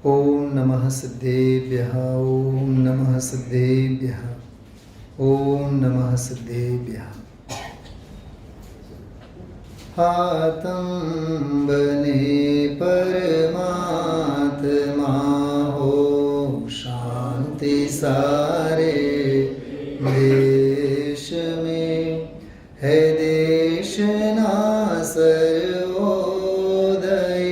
ओम नमः सिद्धेभ्यः ओम नमः सिद्धेभ्यः ओम नमः सिद्धेभ्यः। हातं बने परमात्मा हो, शांति सारे देश में है। देश ना सर्वोदय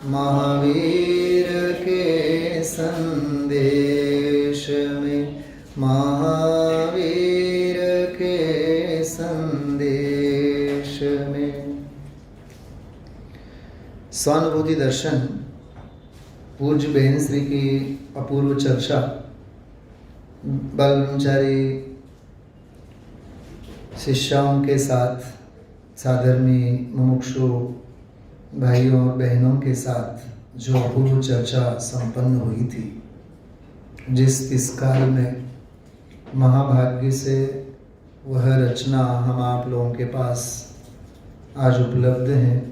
महावीर के संदेश में, महावीर के संदेश में। स्वानुभूति दर्शन पूज्य बहन श्री की अपूर्व चर्चा बाल ब्रह्मचारी शिष्यों के साथ, साधर्मी मुमुक्षु भाइयों और बहनों के साथ जो अपूर्व चर्चा संपन्न हुई थी, जिस काल में महाभाग्य से वह रचना हम आप लोगों के पास आज उपलब्ध हैं।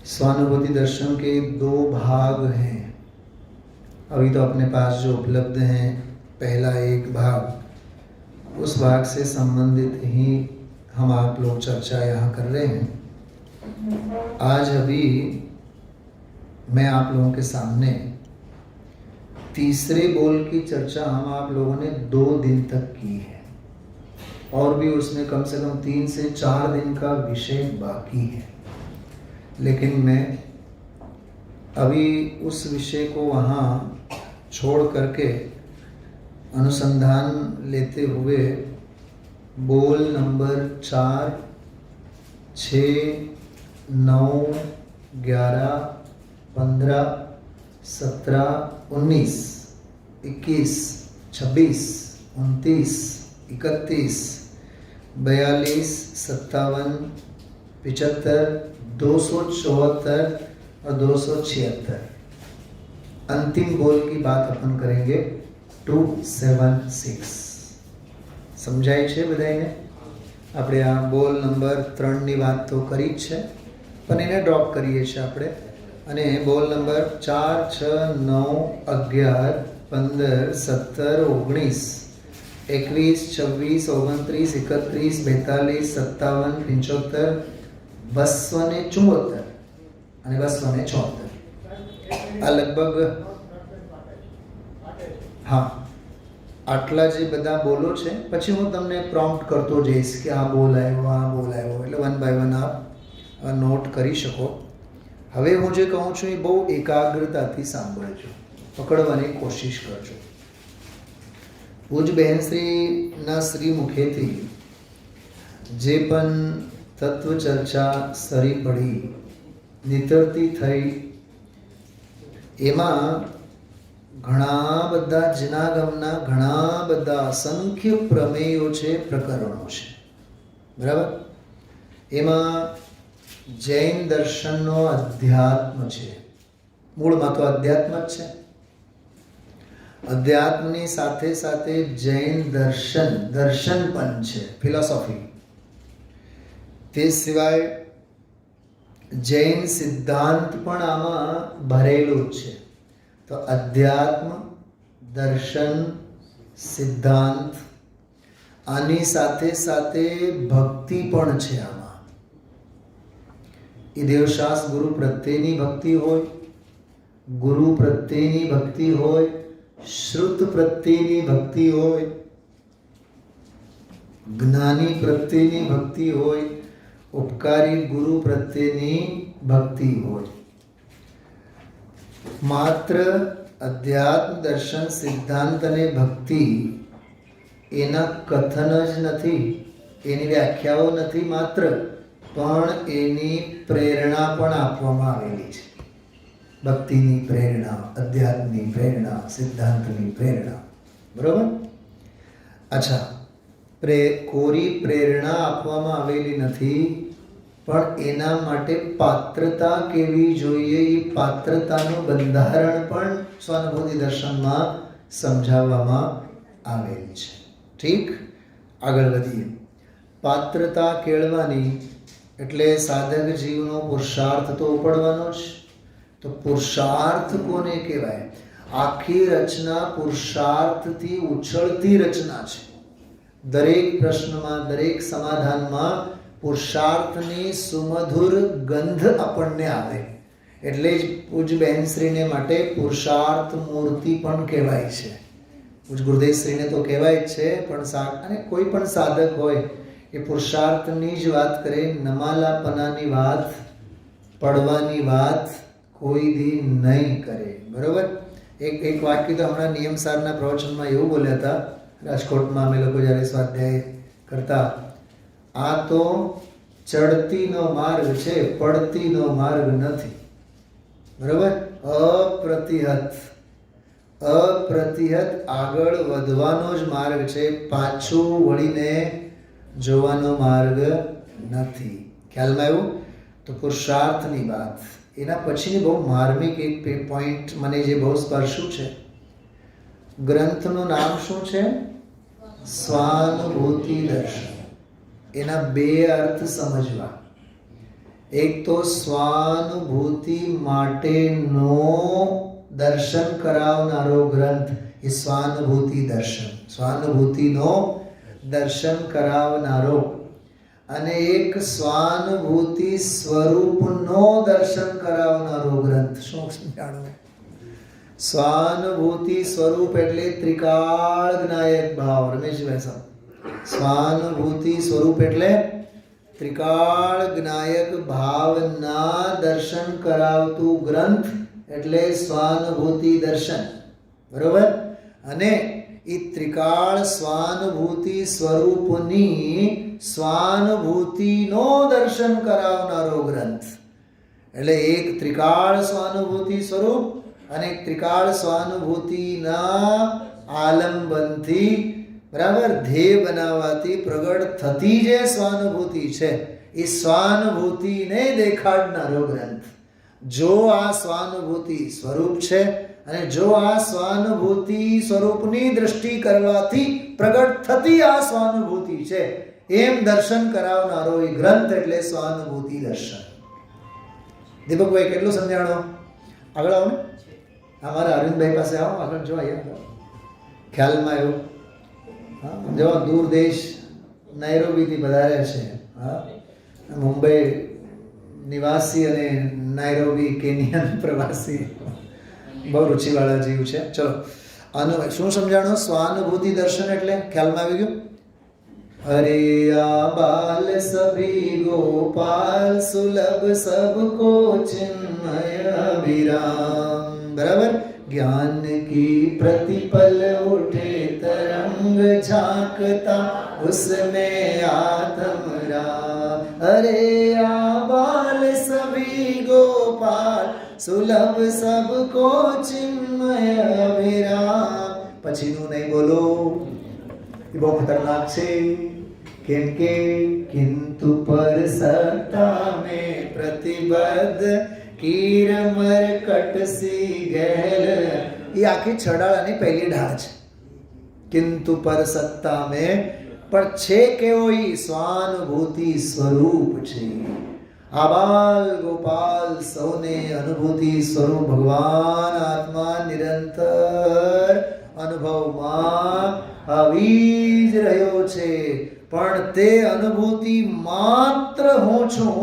स्वानुभूति दर्शन के 2 भाग हैं। अभी तो अपने पास जो उपलब्ध हैं, पहला एक भाग, उस भाग से संबंधित ही हम आप लोग चर्चा यहाँ कर रहे हैं। आज अभी मैं आप लोगों के सामने तीसरे बोल की चर्चा हम आप लोगों ने 2 दिन तक की है, और भी उसमें कम से कम 3 से 4 दिन का विषय बाकी है। लेकिन मैं अभी उस विषय को वहाँ छोड़ करके अनुसंधान लेते हुए बोल नंबर 4, 6, 9, 11, 15, 17, 19, 21, 26, 29, 31, 42, 57, 75, 274 और 276 अंतिम बोल की बात अपन करेंगे 276। समझाય છે બધાને? આપણે આ બોલ નંબર 3 ની વાત તો કરી જ છે, પણ એને ડ્રોપ કરીએ છીએ આપણે, અને બોલ નંબર 4, 6, 9, 11, 15, 17, 19, 21, 26, 29, 31, 42, 57, 75, 274 અને 274 આ લગભગ, હા, આટલા જે બધા બોલો છે. પછી હું તમને પ્રોમ્પ્ટ કરતો જઈશ કે આ બોલ આવ્યો, એટલે 1 બાય 1 આપ નોટ કરી શકો. હવે હું જે કહું છું એ બહુ એકાગ્રતાથી સાંભળજો, પકડવાની કોશિશ કરજો. પૂજ્ય બહેનશ્રીના શ્રી મુખેથી જે પણ તત્વ ચર્ચા સરી પડી, નિતરતી થઈ, એમાં ઘણા બધા જનાગમના ઘણા બધા અસંખ્ય પ્રમેયો છે, પ્રકરણો છે, બરાબર. એમાં જૈન દર્શનનો અધ્યાત્મ છે. મૂળમાં તો અધ્યાત્મ જ છે. અધ્યાત્મની સાથે સાથે જૈન દર્શન પણ છે, ફિલોસોફી. તે સિવાય જૈન સિદ્ધાંત પણ આમાં ભરેલું જ છે. તો અધ્યાત્મ, દર્શન, સિદ્ધાંત, આની સાથે સાથે ભક્તિ પણ છે આમાં. એ દેવશાસ ગુરુ પ્રત્યેની ભક્તિ હોય, ગુરુ પ્રત્યેની ભક્તિ હોય, શ્રુત પ્રત્યેની ભક્તિ હોય, જ્ઞાની પ્રત્યેની ભક્તિ હોય, ઉપકારી ગુરુ પ્રત્યેની ભક્તિ હોય. માત્ર અધ્યાત્મ, દર્શન, સિદ્ધાંત અને ભક્તિ એના કથન જ નથી, એની વ્યાખ્યાઓ નથી માત્ર, પણ એની પ્રેરણા પણ આપવામાં આવેલી છે. ભક્તિની પ્રેરણા, અધ્યાત્મની પ્રેરણા, સિદ્ધાંતની પ્રેરણા, બરોબર. અચ્છા, કોરી પ્રેરણા આપવામાં આવેલી નથી, પણ એના માટે પાત્રતા કેવી જોઈએ, એ પાત્રતાનું બંધારણ પણ સ્વાનુભૂતિ દર્શનમાં સમજાવવામાં આવેલ છે. ઠીક, આગળ વધીએ. પાત્રતા કેળવાની એટલે સાધક જીવનો પુરુષાર્થ તો પડવાનો જ. તો પુરુષાર્થ કોને કહેવાય? આખી રચના પુરુષાર્થથી ઉછળતી રચના છે. દરેક પ્રશ્નમાં, દરેક સમાધાનમાં પુરુષાર્થની સુમધુર ગંધ આપણને આવે. એટલે જ પૂજ્ય બહેનશ્રીને માટે પુરુષાર્થ મૂર્તિ પણ કહેવાય છે. પૂજ્ય ગુરુદેવશ્રીને તો કહેવાય જ છે, પણ અને કોઈ પણ સાધક હોય એ પુરુષાર્થની જ વાત કરે. નમાલાપનાની વાત, પડવાની વાત કોઈ દી નહીં કરે. બરોબર? એક વાક્ય તો હમણાં નિયમસારના પ્રવચનમાં એવું બોલ્યા હતા, રાજકોટમાં અમે લોકો જ્યારે સ્વાધ્યાય કરતા, આ તો ચડતીનો માર્ગ છે, પડતીનો માર્ગ નથી. બરોબર? અપ્રતિહત આગળ વધવાનો જ માર્ગ છે, પાછું વળીને જોવાનો માર્ગ નથી. ખ્યાલમાં આવ્યું? તો પુરુષાર્થની વાત. એના પછીની બહુ માર્મિક એક પોઈન્ટ મને જે બહુ સ્પર્શ્યું છે. ગ્રંથનું નામ શું છે? સ્વાનુભૂતિ દર્શન. એના બે અર્થ સમજવા. એક તો સ્વાનુભૂતિ માટેનો દર્શન કરાવનારો ગ્રંથ એ સ્વાનુભૂતિ દર્શન, સ્વાનુભૂતિનો દર્શન કરાવનારો. અને એક સ્વાનુભૂતિ સ્વરૂપનો દર્શન કરાવનારો ગ્રંથ. શું સમજાણું? સ્વાનુભૂતિ સ્વરૂપ એટલે ત્રિકાળ જ્ઞાયક ભાવ. રમેશભાઈ સાહેબ, સ્વાનુભૂતિ સ્વરૂપ એટલે ત્રિકાળ જ્ઞાયક ભાવના દર્શન કરાવતું ગ્રંથ એટલે સ્વાનુભૂતિ દર્શન. બરોબર? અને એ ત્રિકાળ સ્વાનુભૂતિ સ્વરૂપની સ્વાનુભૂતિનો દર્શન કરાવનારો ગ્રંથ. એટલે એક ત્રિકાળ સ્વાનુભૂતિ સ્વરૂપ અને ત્રિકાળ સ્વાનુભૂતિના આલંબનથી, બરાબર, ધ્યેય બનાવવાથી પ્રગટ થતી જે સ્વાનુભૂતિ છે એ સ્વાનુભૂતિને દેખાડનારો ગ્રંથ. જો આ સ્વાનુભૂતિ સ્વરૂપ છે અને જો આ સ્વાનુભૂતિ સ્વરૂપની દ્રષ્ટિ કરવાથી પ્રગટ થતી આ સ્વાનુભૂતિ છે એમ દર્શન કરાવનારો એ ગ્રંથ એટલે સ્વાનુભૂતિ દર્શન. દીપકભાઈ કેટલું સમજાણો? આગળ આવો ને, અમારા અરવિંદભાઈ પાસે આવો, આગળ જો અહીંયા ખ્યાલમાં આવ્યું? હા, જો દૂર દેશ નાયરોબીથી પધારે છે. હા, મુંબઈ નિવાસી અને નાયરોબી કેનિયન પ્રવાસી, બહુ રુચિવાળા જીવ છે. ચલો, શું સમજાણો? સ્વાનુભૂતિ દર્શન એટલે ખ્યાલમાં આવી ગયું? અરે આ બાલ સભી ગોપાલ સુલભ સબકો ચિન્મય વિરામ. બરાબર? ज्ञान की प्रतिपल उठे तरंग झांकता उसमें आत्म राम. अरे आबाल सभी गोपाल सुलभ सबको चिन्मय अभिराम. पछીનું નહીં બોલો, એ બહુ ખતરનાક છે. કેમ કે કિંતુ પર સત્તા મેં પ્રતિબદ્ધ કીરમર કટસી ગહેલ. એ આખી છડાળાની પહેલી ઢાળ છે. કિંતુ પર સત્તા મેં, પણ છે કેવો ઈ સ્વાનુભૂતિ સ્વરૂપ છે. આબાલ ગોપાલ સૌને અનુભૂતિ સ્વરૂપ ભગવાન આત્મા નિરંતર અનુભવમાં આવી જ રહ્યો છે. પણ તે અનુભૂતિ માત્ર હું છું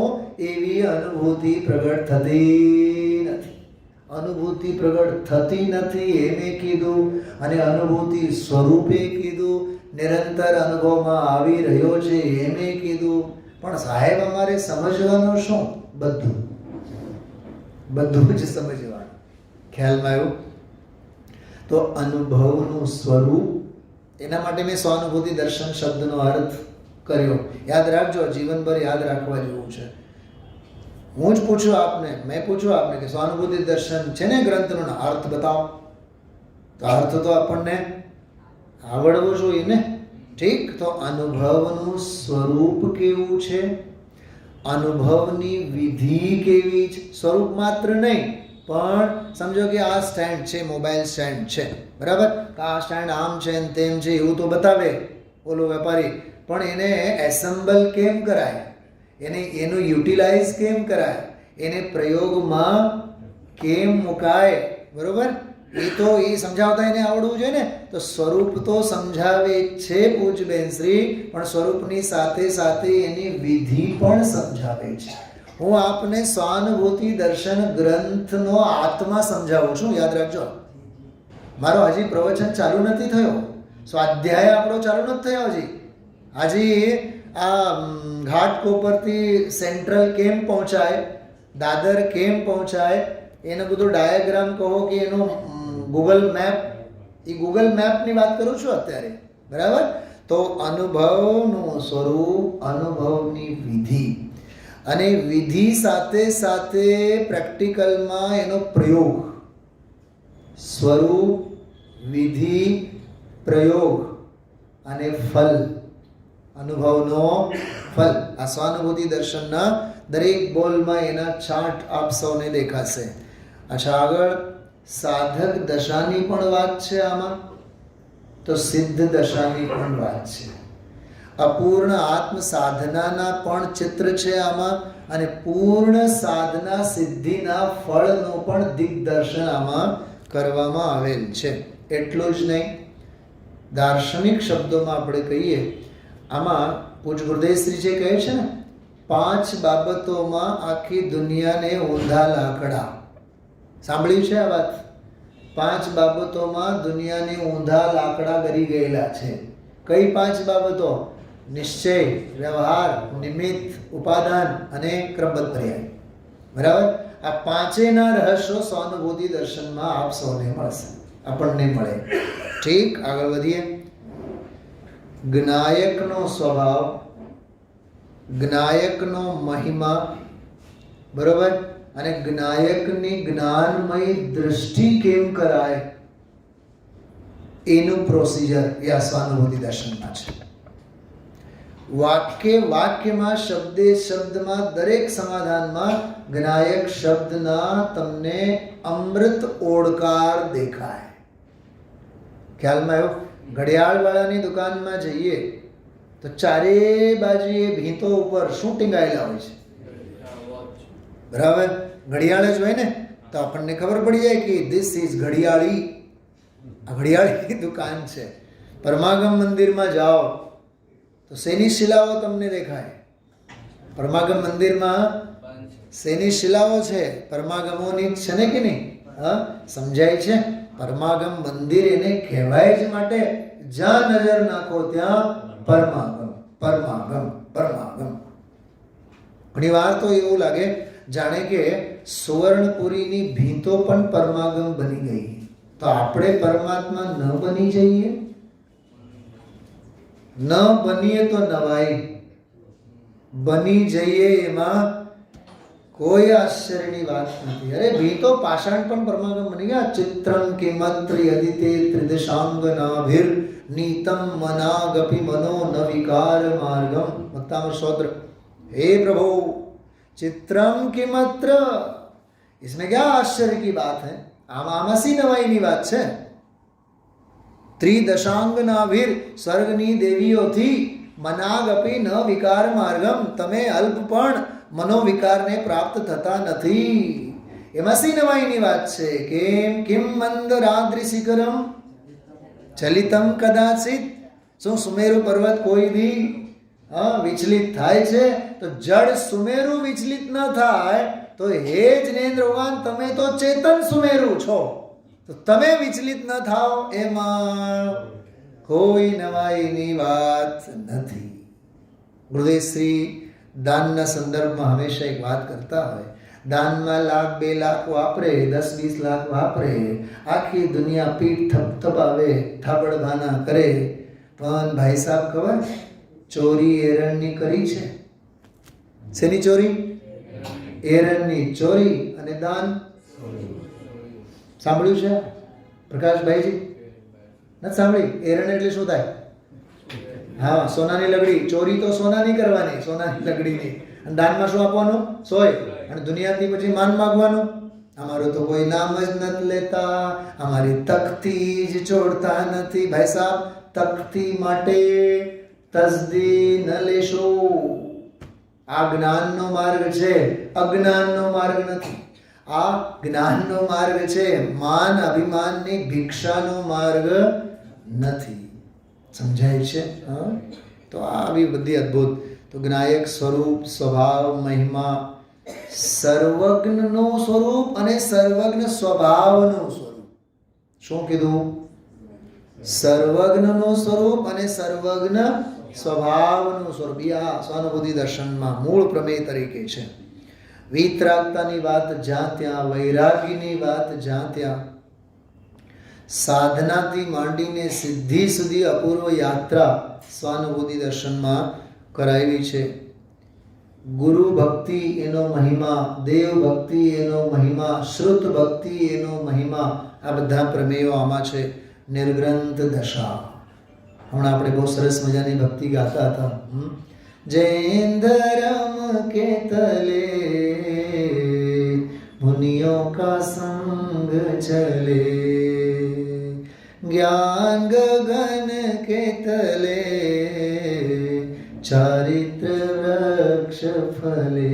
એવી અનુભૂતિ પ્રગટ થતી નથી. અનુભૂતિ પ્રગટ થતી નથી એને કીધું, અને અનુભૂતિ સ્વરૂપે કીધું. નિરંતર અનુભવમાં આવી રહ્યો છે એને કીધું. પણ સાહેબ અમારે સમજવાનું શું? બધું જ સમજવાનું. ખ્યાલમાં આવ્યું? તો અનુભવનું સ્વરૂપ, એના માટે મેં સ્વાનુભૂતિ દર્શન શબ્દનો અર્થ કર્યો. યાદ રાખજો, જીવનભર યાદ રાખવા જેવું છે. હું જ પૂછું આપને, મેં પૂછું આપને કે સ્વાનુભૂતિ દર્શન છે ને ગ્રંથનો અર્થ બતાવો, તો અર્થ તો આપણને આવડવું જોઈએ ને. ઠીક, તો અનુભવનું સ્વરૂપ કેવું છે, અનુભવની વિધિ કેવી છે. સ્વરૂપ માત્ર નહીં, પણ સમજો કે આ સ્ટેન્ડ છે, મોબાઈલ સ્ટેન્ડ છે, બરાબર? આ સ્ટેન્ડ આમ છે ને તેમ છે એવું તો બતાવે ઓલો વેપારી, પણ એને એસેમ્બલ કેમ કરાય, એનું યુટિલાઇઝ કેમ કરાય, એને પ્રયોગમાં કેમ મુકાય, બરોબર? એ તો એ સમજાવતા એને આવડવું જોઈએ ને. તો સ્વરૂપ તો સમજાવે છે પૂજબેન શ્રી, પણ સ્વરૂપની સાથે સાથે એની વિધિ પણ સમજાવે છે. હું આપને સ્વાનુભૂતિ દર્શન ગ્રંથનો આત્મા સમજાવું છું, યાદ રાખજો. મારો હજી પ્રવચન ચાલુ નથી થયો, સ્વાધ્યાય આપણો ચાલુ નથી થયો હજી આ ઘાટકોપરથી સેન્ટ્રલ કેમ પહોંચાય, દાદર કેમ પહોંચાય, એનો બધું ડાયાગ્રામ કહો કે એનો ગૂગલ મેપ, એ ગૂગલ મેપની વાત કરું છું અત્યારે, બરાબર? તો અનુભવનું સ્વરૂપ, અનુભવની વિધિ, અને વિધિ સાથે સાથે પ્રેક્ટિકલમાં એનો પ્રયોગ. સ્વરૂપ, વિધિ, પ્રયોગ અને ફલ, અનુભવનો ફલ. આ સ્વાનુભૂતિ દર્શનના દરેક બોલમાં એના ચાર્ટ આપ સૌને દેખાશે. અચ્છા, આગળ સાધક દશાની પણ વાત છે આમાં, તો સિદ્ધ દશાની પણ વાત છે. અપૂર્ણ આત્મ સાધનાના પણ ચિત્ર છે આમાં, અને પૂર્ણ સાધના સિદ્ધિના ફળનું પણ દિગ્દર્શન આમાં કરવામાં આવેલ છે. એટલું જ નહીં, દાર્શનિક શબ્દોમાં આપણે કહીએ, આમાં પૂજ ગુરુદેવશ્રી જે કહે છે ને, 5 બાબતોમાં આખી દુનિયાને ઊંધા લાકડા. સાંભળ્યું છે આ વાત? 5 બાબતોમાં દુનિયાને ઊંધા લાકડા ગરી ગયેલા છે. કઈ 5 બાબતો? નિશ્ચય, વ્યવહાર, નિમિત્ત, ઉપાદાન અને ક્રમબદ્ધ પર્યાય. બરાબર? આ પાંચેયના રહસ્યો સ્વાનુભૂતિ દર્શનમાં આપ સૌને મળશે, આપણને મળે. ઠીક, આગળ વધીએ. જ્ઞાયકનો સ્વભાવ, જ્ઞાયકનો મહિમા, બરોબર, અને જ્ઞાયકની જ્ઞાનમય દૃષ્ટિ કેમ કરાય, એનું પ્રોસિજર એ આ સ્વાનુભૂતિ દર્શનમાં છે. વાક્ય વાક્યમાં, શબ્દે શબ્દમાં, દરેક સમાધાનમાં જ્ઞાયક શબ્દના તમને અમૃત ઓડકાર દેખાય. ખ્યાલમાં આવ્યો? ઘડિયાળવાળાની દુકાનમાં જઈએ તો ચારે બાજુએ ભીંતો ઉપર શું ટીંગાયેલા હોય છે? બરાબર, ઘડિયાળ જ હોય ને, તો આપણને ખબર પડી જાય કે ધીસ ઇઝ ઘડિયાળી, આ ઘડિયાળની દુકાન છે. પરમાગમ મંદિરમાં જાઓ તો શેની શિલાઓ તમને દેખાય? પરમાગમ મંદિરમાં શેની શિલાઓ છે? પરમાગમોની છે ને કે નહીં? હા, સમજાય છે? પરમાગમ મંદિર એને કહેવાય જ માટે જ્યાં નજર નાખો ત્યાં પરમાગમ, પરમાગમ, પરમાગમ. ઘણી વાર તો એવું લાગે જાણે કે સુવર્ણપુરીની ભીંતો પણ પરમાગમ બની ગઈ. તો આપણે પરમાત્મા ન બની જઈએ? ન બનીએ તો નવાઈ, બની જઈએ એમાં કોઈ આશ્ચર્યની વાત નથી. અરે ભીંતો પાષાણ પણ પરમાગમ બની ગયા. ચિત્રમ કિમત્ર યદિતે ત્રિદશાંગનાભિર નીતમ મનાગપી મનો ન વિકાર માર્ગમ. ભક્તામૃત સ્તોત્ર. हे प्रभु, चित्रम किमत्र, इसमें क्या आश्चर्य की बात है? आमासी नवाईनी વાત છે. ત્રિદશાંગનાભિર, સ્વર્ગની દેવીઓથી, મનાગપી ન વિકાર માર્ગમ, તમે અલ્પ પણ મનોવિકારને પ્રાપ્ત થતા નથી. એમાં સી નવાઈની વાત છે? કેમ કિમ મંદરાદ્રિશિખરમ ચલિતમ કદાચિત. શું સુમેરુ પર્વત કોઈ દી વિચલિત થાય છે? તો જડ સુમેરુ વિચલિત ન થાય તો હે જનેન્દ્ર ભગવાન, તમે તો ચેતન સુમેરુ છો, તો તમે વિચલિત ન થાઓ એમાં કોઈ નવાઈની વાત નથી. ગુરુદેવશ્રી દાનના સંદર્ભમાં હંમેશા એક વાત કરતા હોય, દાનમાં 1,00,000 2 લાખ વાપરે, 10-20 લાખ વાપરે, આખી દુનિયા પીઠ થપથપાવે, થાબડભાના કરે, પણ ભાઈ સાહેબ ખબર, ચોરી એરણની કરી છે. શેની ચોરી? એરણની ચોરી. અને દાન સાંભળ્યું છે પ્રકાશભાઈજી? નથી સાંભળી? એરણ એટલે શું થાય? હા, સોનાની લગડી. ચોરી તો સોનાની કરવાની, સોનાની લગડીની. અને દાનમાં શું આપવાનું? સોય. અને દુનિયાથી પછી માન માગવાનું. અમારું તો કોઈ નામ જ નથી લેતા, અમારી તકતી જ છોડતા નથી. ભાઈ સાહેબ, તકતી માટે તસદી ન લેશો. આ જ્ઞાનનો માર્ગ છે, અજ્ઞાનનો માર્ગ નથી. આ જ્ઞાનનો માર્ગ છે, માન અભિમાનની ભિક્ષાનો માર્ગ નથી. સમજાય છે? હા, તો આવી બધી અદ્ભુત. તો જ્ઞાયક સ્વરૂપ, સ્વભાવ, મહિમા, સર્વજ્ઞનો સ્વરૂપ અને સર્વજ્ઞ સ્વભાવનું સ્વરૂપ. શું કીધું? સર્વજ્ઞનો સ્વરૂપ અને સર્વજ્ઞ સ્વભાવનું સ્વરૂપ. આ સ્વાનુભૂતિ દર્શનમાં મૂળ પ્રમેય તરીકે છે. વિતરાગતાની વાત જ્યાં ત્યાં, વૈરાગીની વાત જ્યાં ત્યાં, સાધનાથી માંડીને સિદ્ધિ સુધી અપૂર્વ યાત્રા સ્વાનુભૂતિ દર્શનમાં કરાવી છે. ગુરુ ભક્તિ એનો મહિમા, દેવ ભક્તિ એનો મહિમા, શ્રુત ભક્તિ એનો મહિમા, આ બધા પ્રમેયો આમાં છે. નિર્ગ્રંથ દશા. હમણાં આપણે બહુ સરસ મજાની ભક્તિ ગાતા હતા. જૈન के तले मुनियों का संग चले, ज्ञान गगन के तले चारित्र वृक्ष फले.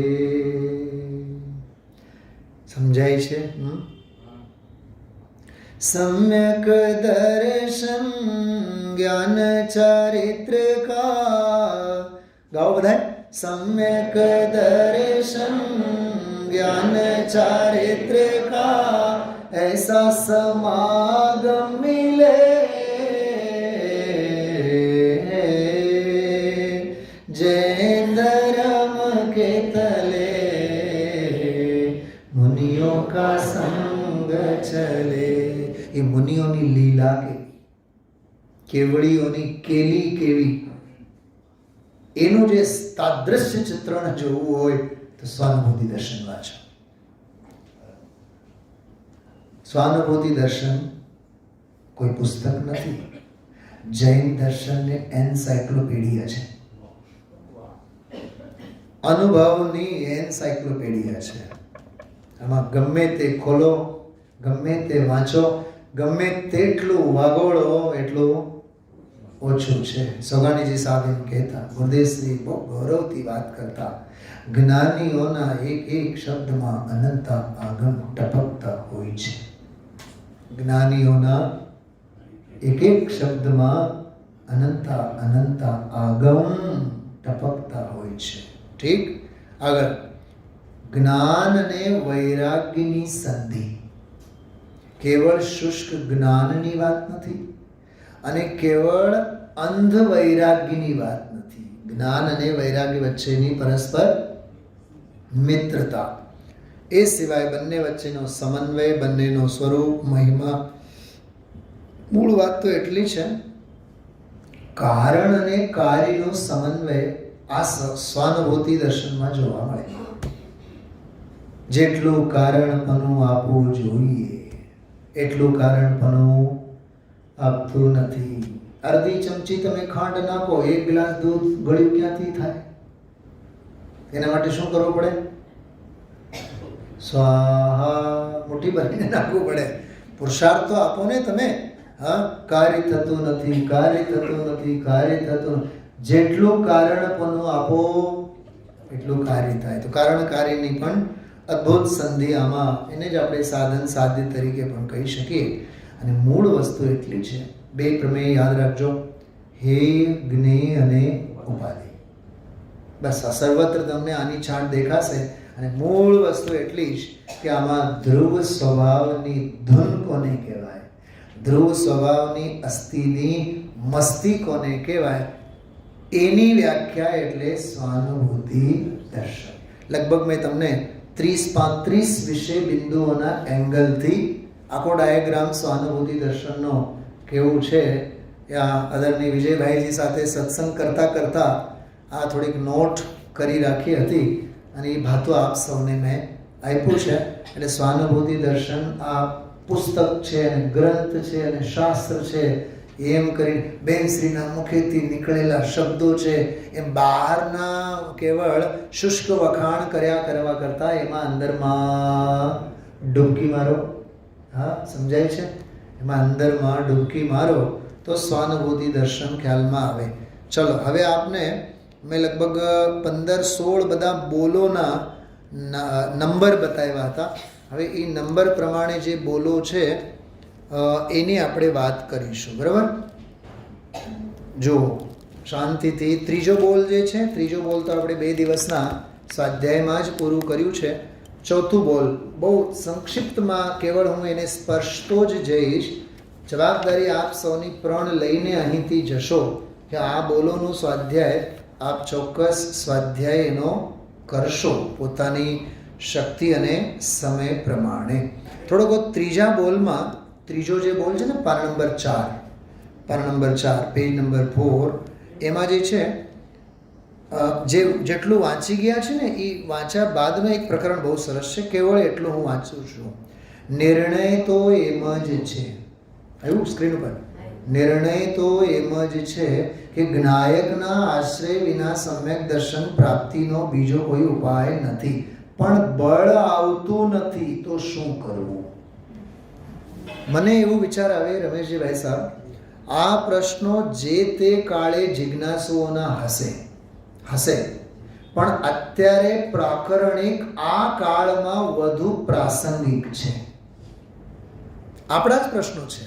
समझाई છે? सम्यक दर्शन ज्ञान चारित्र का. गाओ बधाई. सम्यक दर्शन ज्ञान चारित्र का ऐसा समागम मिले, जैन धर्म के तले मुनियों का संग चले. ये मुनियोनी લીલા કેવડીઓની કેલી કેવી, એનું જે તાદ્રશ્ય ચિત્રણ જોવું હોય તો સ્વાનુભૂતિ દર્શન વાંચો. સ્વાનુભૂતિ દર્શન કોઈ પુસ્તક નથી, જૈન દર્શનને એન્સાઇક્લોપીડિયા છે, અનુભવની એન્સાઇક્લોપીડિયા છે. આમાં ગમે તે ખોલો, ગમે તે વાંચો, ગમે તેટલું વાગોળો એટલું ઓછું છે. સોગાણીજી સાહેબ એમ કહેતા, ગુરુદેવશ્રી બહુ ગૌરવથી વાત કરતા, જ્ઞાનીઓના એક એક શબ્દમાં અનંત આગમ ટપકતા હોય છે. જ્ઞાનીઓના એક એક શબ્દમાં અનંત આગમ ટપકતા હોય છે. ઠીક, આગળ. જ્ઞાન અને વૈરાગ્યની સંધિ કેવળ શુષ્ક જ્ઞાનની વાત નથી અને કેવળ અંધ વૈરાગ્યની વાત નથી. જ્ઞાન અને વૈરાગ્ય વચ્ચેની પરસ્પર મિત્રતા, એ સિવાય બંને વચ્ચેનો સમન્વય, બંનેનો સ્વરૂપ, મહિમા. મૂળ વાત તો એટલી છે, કારણ અને કાર્યનો સમન્વય આ સ્વાનુભૂતિ દર્શનમાં જોવા મળે. જેટલું કારણપણું આપવું જોઈએ એટલું કારણપણું આપતું નથી. અડધી ચમચી તમે ખાંડ નાખો, એક ગ્લાસ દૂધ ગળ્યું ક્યાંથી થાય? એના માટે શું કરવું પડે? સ્વાહા મુઠ્ઠી ભરીને નાખવું પડે. પુરુષાર્થ તો આપો ને તમે. હા, કાર્ય થતું નથી, કાર્ય થતું નથી, કાર્ય થતું. જેટલું કારણપણું આપો એટલું કાર્ય થાય. તો કારણ કાર્યની પણ અદ્ભુત સંધિ આમાં, એને જ આપણે સાધન સાધ્ય તરીકે પણ કહી શકીએ. અને મૂળ વસ્તુ એટલી છે, બે પ્રમેય યાદ રાખજો, હેય, જ્ઞેય અને ઉપાધિ. બસ આ સર્વત્ર તમને આની છાંટ દેખાશે. અને મૂળ વસ્તુ એટલી જ કે આમાં ધ્રુવ સ્વભાવની ધૂન કોને કહેવાય, ધ્રુવ સ્વભાવની અસ્થિની મસ્તી કોને કહેવાય, એની વ્યાખ્યા એટલે સ્વાનુભૂતિ દર્શન. લગભગ મેં તમને 30-35 વિષય બિંદુઓના એંગલથી આખો ડાયાગ્રામ સ્વાનુભૂતિ દર્શનનો કેવું છે, આ આદરણીય વિજયભાઈજી સાથે સત્સંગ કરતાં કરતાં આ થોડીક નોટ કરી રાખી હતી અને એ ભાતો આપ સૌને મેં આપ્યું છે. એટલે સ્વાનુભૂતિ દર્શન આ પુસ્તક છે અને ગ્રંથ છે અને શાસ્ત્ર છે એમ કરી બેનશ્રીના મુખેથી નીકળેલા શબ્દો છે એમ બહારના કેવળ શુષ્ક વખાણ કરવા કરતાં એમાં અંદરમાં ડૂબકી મારો. હા, સમજાય છે? એમાં અંદરમાં ડૂબકી મારો તો સ્વાનુભૂતિ દર્શન ખ્યાલમાં આવે. ચલો, હવે આપને મેં લગભગ 15-16 બધા બોલોના નંબર બતાવ્યા હતા. હવે એ નંબર પ્રમાણે જે બોલો છે એની આપણે વાત કરીશું, બરાબર? જો શાંતિથી ત્રીજો બોલ જે છે, ત્રીજો બોલ તો આપણે 2 દિવસના સ્વાધ્યાયમાં જ પૂરું કર્યું છે. ચોથું બોલ બહુ સંક્ષિપ્તમાં કેવળ હું એને સ્પર્શતો જ જઈશ. જવાબદારી આપ સૌની પ્રણ લઈને અહીંથી જશો કે આ બોલોનું સ્વાધ્યાય આપ ચોક્કસ સ્વાધ્યાય એનો કરશો પોતાની શક્તિ અને સમય પ્રમાણે. થોડોક ત્રીજા બોલમાં, ત્રીજો જે બોલ છે ને પાના નંબર 4, પેજ નંબર 4, એમાં જે છે જેટલું વાંચી ગયા છે ને એ વાંચ્યા બાદનું એક પ્રકરણ બહુ સરસ છે. કેવળ એટલું હું વાંચું છું. નિર્ણય તો એમ જ છે, આવ્યું સ્ક્રીન ઉપર? નિર્ણય તો એમ જ છે કે જ્ઞાયકના આશ્રય વિના સમ્યક દર્શન પ્રાપ્તિનો બીજો કોઈ ઉપાય નથી. પણ બળ આવતું નથી તો શું કરવું? મને એવું વિચાર આવે રમેશજીભાઈ સાહેબ, આ પ્રશ્નો જે તે કાળે જિજ્ઞાસુઓના હશે પણ અત્યારે પ્રાકરણિક આ કાળમાં વધુ પ્રાસંગિક છે. આપણા જ પ્રશ્નો છે,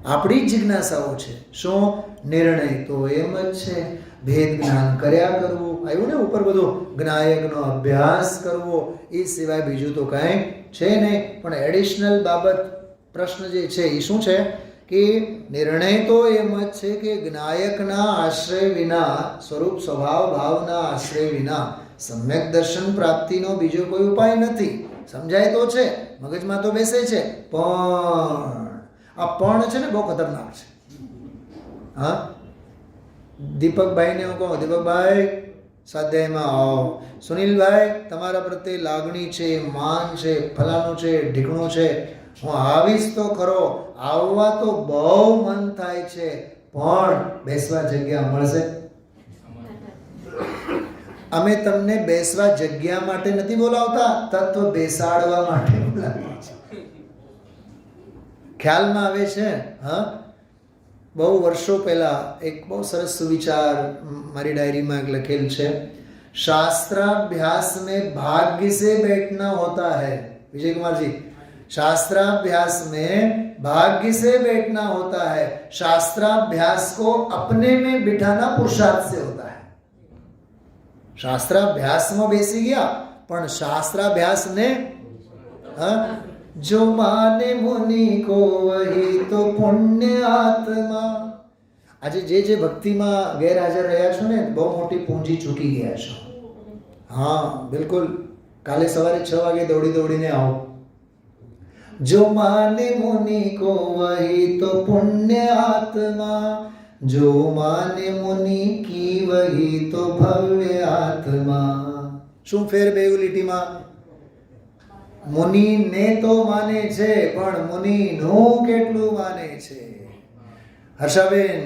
આપણી જ જિજ્ઞાસાઓ છે. શું? નિર્ણય તો એમ જ છે, ભેદ જ્ઞાન કર્યા કરવું, આવ્યું ને ઉપર બધું, જ્ઞાયકનો અભ્યાસ કરવો, એ સિવાય બીજું તો કાંઈ છે નહીં. પણ એડિશનલ બાબત પ્રશ્ન જે છે એ શું છે કે નિર્ણય તો એમ જ છે કે જ્ઞાયકના આશ્રય વિના, સ્વરૂપ સ્વભાવ ભાવના આશ્રય વિના સમ્યક દર્શન પ્રાપ્તિનો બીજો કોઈ ઉપાય નથી. સમજાય તો છે, મગજમાં તો બેસે છે, પણ આ પણ છે ને બહુ ખતરનાક છે. હા, દીપકભાઈને હું કહું, દીપકભાઈ સ્વાધ્યાયમાં આવો. સુનિલભાઈ તમારા પ્રત્યે લાગણી છે, માન છે, ફલાણું છે, ઢીકણું છે, હું આવીશ તો ખરો, આવવા તો બહુ મન થાય છે, પણ બેસવા જગ્યા મળશે? અમે તમને બેસવા જગ્યા માટે નથી બોલાવતા, તત્વ બેસાડવા માટે બોલાવીએ છીએ. ખ્યાલમાં આવે છે? હા, બહુ વર્ષો પહેલા એક બહુ સરસ સુવિચાર મારી ડાયરીમાં એક લખેલ છે, શાસ્त्राभ्यास में भाग्य से बैठना होता है. विजय कुमार जी, शास्त्राभ्यास में भाग्य से बैठना होता है, शास्त्राभ्यास को अपने में बिठाना पुरुषार्थ से होता है. શાસ્ત્રાભ્યાસમાં બેસી ગયા પણ શાસ્ત્રાભ્યાસ ને જો માને મુનિ કો વહી તો પુણ્ય આત્મા. આજે જે ભક્તિમાં ગેરહાજર રહ્યા છો ને, બહુ મોટી પૂંજી ચૂકી ગયા છો. હા બિલકુલ, કાલે સવારે 6 વાગે દોડીને આવો. જો માને મુનિ કો વહી તો પુણ્ય આત્મા, જો માને મુનિ કી વહી તો ભવ્ય આત્મા. શું ફેર બે લીટીમાં? મુનિને તો માને છે પણ મુનિનું કેટલું માને છે? હર્ષાબેન,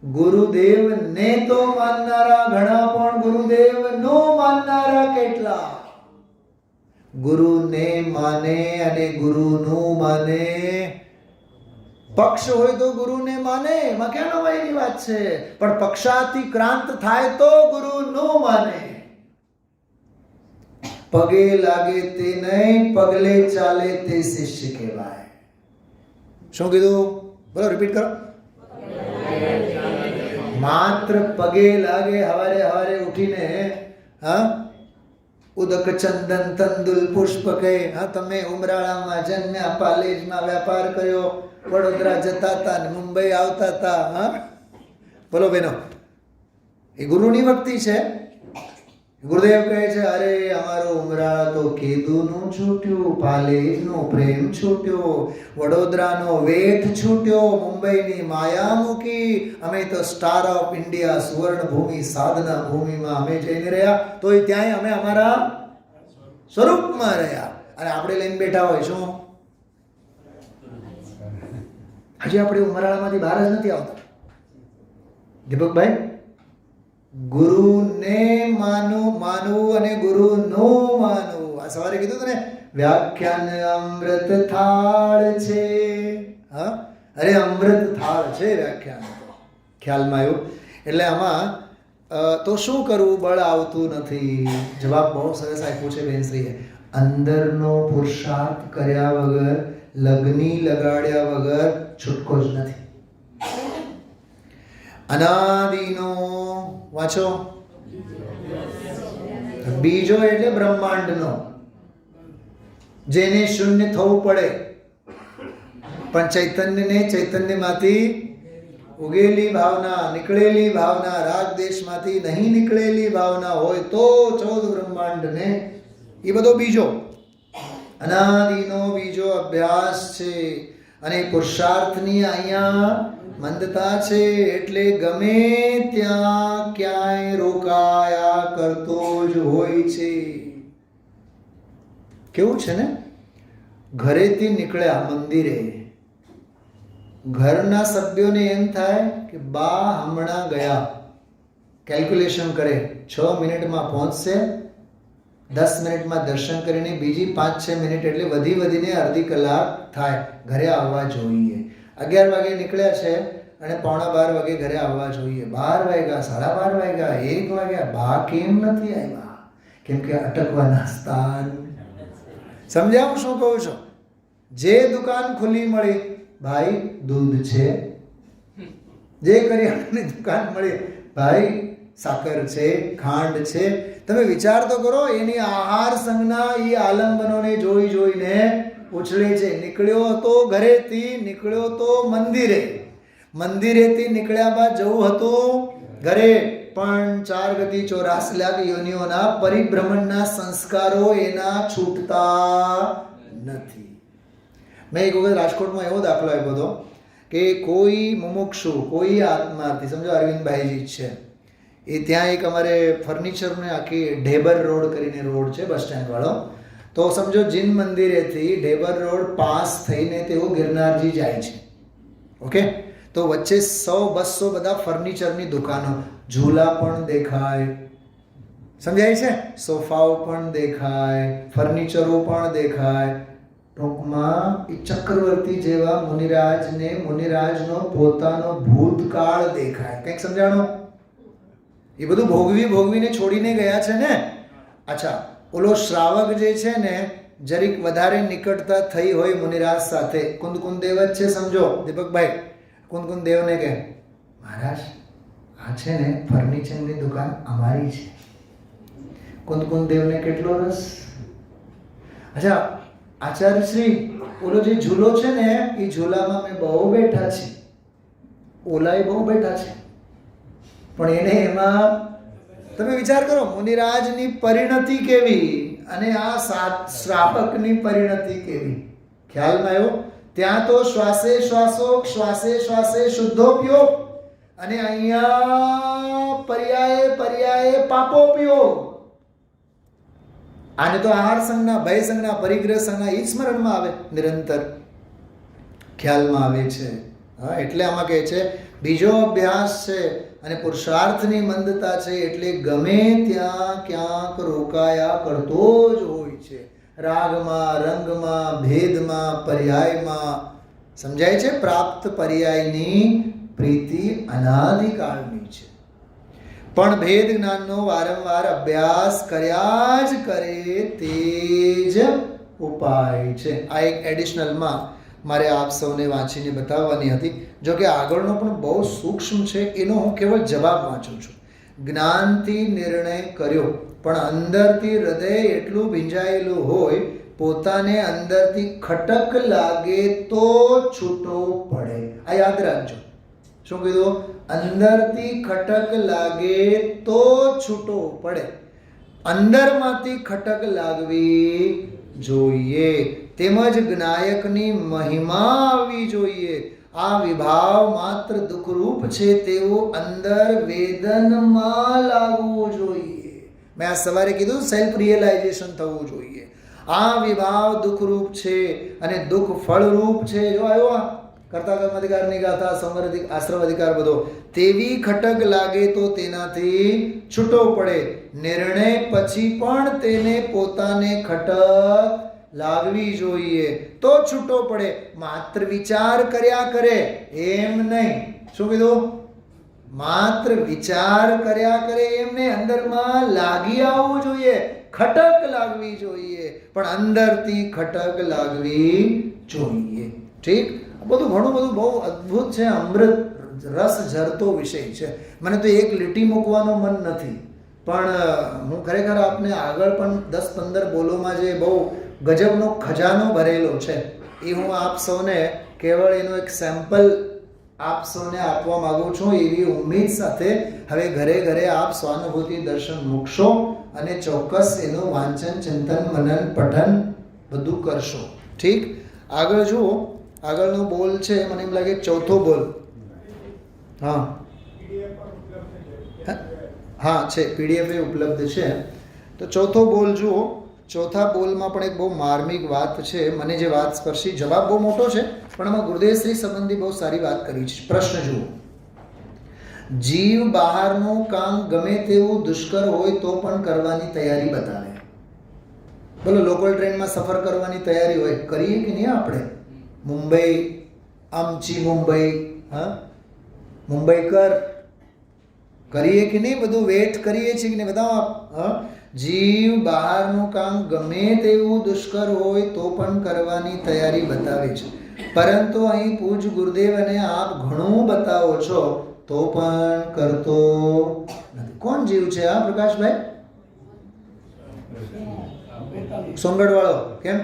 ગુરુદેવને તો માનનારા ઘણા, પણ ગુરુદેવનો માનનારા કેટલા? ગુરુને માને અને ગુરુનું માને. પક્ષ હોય તો ગુરુને માને, એમાં ક્યાં નવાઈની વાત છે, પણ પક્ષાતિક્રાંત થાય તો ગુરુનું માને. પગે લાગે તે નહીં, પગલે ચાલે તે શિષ્ય કહેવાય. શું કીધું? બોલો, રિપીટ કરો. માત્ર પગે લાગે, હવારે ઉઠીને ઉદક ચંદન તંદુલ પુષ્પ કહે. તમે ઉમરાળામાં જન્મ્યા, પાલેજમાં વેપાર કર્યો, વડોદરા જતા હતા ને મુંબઈ આવતા હતા. બોલો બહેનો, એ ગુરુની ભક્તિ છે. ગુરુદેવ કહે છે, અરે અમારો ઉમરાળા તો કેદુનું છૂટ્યું, પાલેજનો પ્રેમ છૂટ્યો, વડોદરાનો વેઠ છૂટ્યો, મુંબઈની માયા મૂકી, અમે તો સ્ટાર ઓફ ઇન્ડિયા, સુવર્ણ ભૂમિ, સાધના ભૂમિમાં અમે જઈને રહ્યા, તો ત્યાંય અમે અમારા સ્વરૂપમાં રહ્યા. અને આપણે લઈને બેઠા હોય શું? હજી આપણે ઉમરાળામાંથી બહાર જ નથી આવતા. દીપકભાઈ, ગુરુને માનવું અને ગુરુનું માનવું. આ સવારે કીધું તને, વ્યાખ્યાન અમૃત થાળ છે. હા, અરે અમૃત થાળ છે વ્યાખ્યાન. ખ્યાલમાં આવ્યું? એટલે આમાં તો શું કરવું? બળ આવતું નથી. જવાબ બહુ સરસ આપ્યો છે બેનશ્રીએ. અંદરનો પુરુષાર્થ કર્યા વગર, લગ્ની લગાડ્યા વગર છૂટકો જ નથી. અનાદિનો વાંચો, બીજો એટલે બ્રહ્માંડનો, જેને શૂન્ય થવું પડે, પણ ચૈતન્યને ચૈતન્યમાંથી ઉગેલી ભાવના, નીકળેલી ભાવના, રાગ દેશમાંથી નહીં નીકળેલી ભાવના હોય તો 14 બ્રહ્માંડને, એ બધો બીજો અનાદિનો બીજો અભ્યાસ છે. અને પુરુષાર્થની અહીંયા મંદતા છે, એટલે ગમે ત્યાં ક્યાંય રોકાયા કરતો જ હોય છે. કેવું છે ને, ઘરેથી નીકળ્યા મંદિરે, ઘરના સભ્યોને એમ થાય કે બા હમણાં ગયા, કેલ્ક્યુલેશન કરે 6 મિનિટમાં પહોંચશે, 10 મિનિટમાં દર્શન કરીને બીજી 5-6 મિનિટ એટલે વધીને અડધી કલાક થાય, ઘરે આવવા જોઈએ. 11 વાગે નીકળ્યા છે અને 11:15 વાગે ઘરે આવવા જોઈએ. 12 વાગ્યા, 12:30 વાગ્યા, 1 વાગ્યા, બા કેમ નથી આવ્યા? કેમ કે અટકવાના સ્થાન. સમજાવું શું કહું છું? જે દુકાન ખુલ્લી મળી, ભાઈ દૂધ છે, જે કરિયાણાની દુકાન મળી, ભાઈ સાકર છે, ખાંડ છે. તમે વિચાર તો કરો, એની આહાર સંજ્ઞા એ આલંબનોને જોઈને ઉછળે છે. નીકળ્યો હતો ઘરેથી, નીકળ્યો તો મંદિરે, મંદિરેથી નીકળ્યા બાદ જવું હતું ઘરે, પણ 4 ગતિ 84 લાખ યોનિઓના પરિભ્રમણના સંસ્કારો એના છૂટતા નથી. મેં એક વખત રાજકોટમાં એવો દાખલો આપ્યો હતો કે કોઈ મુમુક્ષુ, કોઈ આત્માર્થી, સમજો અરવિંદભાઈજી છે, એ ત્યાં એક અમારે ફર્નિચરને આખી ઢેબર રોડ કરીને રોડ છે બસ સ્ટેન્ડ વાળો, તો સમજો જીન મંદિરેથી ઢેબર રોડ પાસ થઈને તેઓ ગિરનારજી જાય છે. ઓકે, તો વચ્ચે 100-200 બધા ફર્નિચરની દુકાનો, ઝૂલા પણ દેખાય, સમજાય છે, સોફાઓ પણ દેખાય, ફર્નિચરો પણ દેખાય. ટૂંકમાં એ ચક્રવર્તી જેવા મુનિરાજને મુનિરાજનો પોતાનો ભૂતકાળ દેખાય. કંઈક સમજાણો? એ બધું ભોગવીને છોડીને ગયા છે ને. અચ્છા, ઓલો શ્રાવક જે છે ને, જરીક વધારે નિકટતા થઈ હોય મુનિરાજ સાથે, કુંદકુંદ દેવ જ છે સમજો, દીપકભાઈ, કુંદકુંદ દેવને કહે, મહારાજ આ છે ને ફર્નિચરની દુકાન અમારી છે. કુંદકુંદ દેવને કેટલો રસ. અચ્છા આચાર્ય શ્રી, ઓલો જે ઝૂલો છે ને, એ ઝૂલામાં મેં બહુ બેઠા છે, ઓલાએ બહુ બેઠા છે, પણ એને એમાં તમે વિચાર કરો, મુનિરાજની પરિણતિ કેવી અને આ શ્રાવકની પરિણતિ કેવી. ખ્યાલમાં આવ્યો? ત્યાં તો શ્વાસે શ્વાસે શુદ્ધોપયોગ, અને અહીંયા પર્યાયે પાપોપયોગ. આને તો આહાર સંજ્ઞા, ભય સંજ્ઞા, પરિગ્રહ સંજ્ઞા એ સ્મરણમાં આવે, નિરંતર ખ્યાલમાં આવે છે. હા, એટલે આમાં કહે છે બીજો અભ્યાસ છે અને પુરુષાર્થની મંદતા છે, એટલે ગમે ત્યાં ક્યાંક રોકાયા કરતો જ હોય છે. રાગમાં, રંગમાં, ભેદમાં, પર્યાયમાં. સમજાય છે? પ્રાપ્ત પર્યાયની પ્રીતિ અનાદિકાળની છે, પણ ભેદ જ્ઞાનનો વારંવાર અભ્યાસ કર્યા જ કરે તે જ ઉપાય છે. આ એક એડિશનલમાં મારે આપ સૌને વાંચીને બતાવવાની હતી. જો કે આગળનો પણ બહુ સૂક્ષ્મ છે, એનો હું કેવળ જવાબ વાંચું છું. જ્ઞાનથી નિર્ણય કર્યો, પણ અંદરથી હૃદય એટલું ભીંજાયેલું હોય, પોતાને અંદરથી ખટક લાગે તો છૂટો પડે. આ યાદ રાખજો. શું કીધું? અંદરથી ખટક લાગે તો છૂટો પડે. અંદરમાંથી ખટક લાગવી જોઈએ, તેમજ જ્ઞાયકની મહિમા આવવી જોઈએ. આ વિભાવ માત્ર દુઃખરૂપ છે તેવું અંદર વેદનમાં લાગવું જોઈએ. મેં આ સવારે કીધું, સેલ્ફ રિયલાઇઝેશન થવું જોઈએ. આ વિભાવ દુઃખરૂપ છે અને દુઃખ ફળરૂપ છે. જો આવ્યો કર્તા કર્માધિકારની ગાથા, સંવર આશ્રમ અધિકાર બધો. તેવી ખટક લાગે તો તેનાથી છૂટો પડે. નિર્ણય પછી પણ તેને પોતાને ખટક લાગવી જોઈએ તો છૂટો પડે. માત્ર વિચાર કર્યા કરે એમ નહીં. શું કીધું? માત્ર વિચાર કર્યા કરે એમ નહીં, અંદરમાં લાગી આવવું જોઈએ. ખટક લાગવી જોઈએ, પણ અંદરથી ખટક લાગવી જોઈએ. ઠીક, બધું ઘણું બધું બહુ અદ્ભુત છે, અમૃત રસ ઝરતો વિષય છે. મને તો એક લીટી મૂકવાનું મન નથી, પણ હું ખરેખર આપને આગળ પણ 10-15 બોલોમાં જે બહુ ગજબનો ખજાનો ભરેલો છે એ હું આપ સૌને કેવળ એનો એક સેમ્પલ આપ સૌને આપવા માગું છું, એવી ઉમ્મીદ સાથે હવે ઘરે ઘરે આપ સ્વાનુભૂતિ દર્શન મૂકશો અને ચોક્કસ એનું વાંચન, ચિંતન, મનન, પઠન બધું કરશો. ઠીક, આગળ જુઓ. આગળનો બોલ છે, મને એમ લાગે ચોથો બોલ. હા હા છે, પીડીએફ એ ઉપલબ્ધ છે. તો ચોથો બોલ જુઓ. ચોથા બોલમાં પણ એક બહુ માર્મિક વાત છે, મને જે વાત સ્પર્શી. જવાબ બહુ મોટો છે, પણ આમાં ગુરુદેવશ્રી સંબંધી બહુ સારી વાત કરી છે. પ્રશ્ન જુઓ. જીવ બહારનું કામ ગમે તેવું દુષ્કર હોય તો પણ કરવાની તૈયારી બતાવે. બોલો, લોકલ ટ્રેનમાં સફર કરવાની તૈયારી હોય, કરીએ કે નહીં આપણે? મુંબઈ, આમચી મુંબઈ, હા મુંબઈ કરીએ કે નહીં? બધું વેટ કરીએ છીએ કે નહીં? બતાવો આપ. હા, જીવ બહારનું કામ ગમે તેવું દુષ્કર હોય તો પણ કરવાની તૈયારી બતાવે છે, પરંતુ અહીં પૂજ ગુરુદેવ અને આપ ઘણું બતાવો છો તો પણ કરતો નથી. કોણ જીવ છે આ પ્રકાશભાઈ? સોંગડવાળો. કેમ?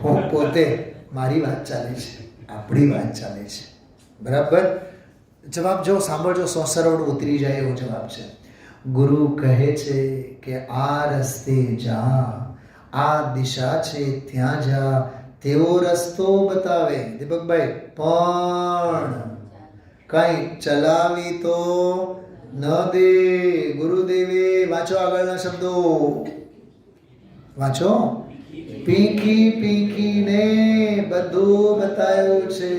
હું પોતે, મારી વાત ચાલે છે, આપણી વાત ચાલે છે. બરાબર. જવાબ જો સાંભળજો, સોસરોડ ઉતરી જાય એવો જવાબ છે. ગુરુ કહે છે કે આ રસ્તે જા, આ દિશા છે ત્યાં જા, તેવો રસ્તો બતાવે દીપકભાઈ, પણ કઈ ચલાવી તો ન દે ગુરુદેવે. વાંચો આગળના શબ્દો, વાંચો. પીંખી પીંખીને બધું બતાવ્યું છે,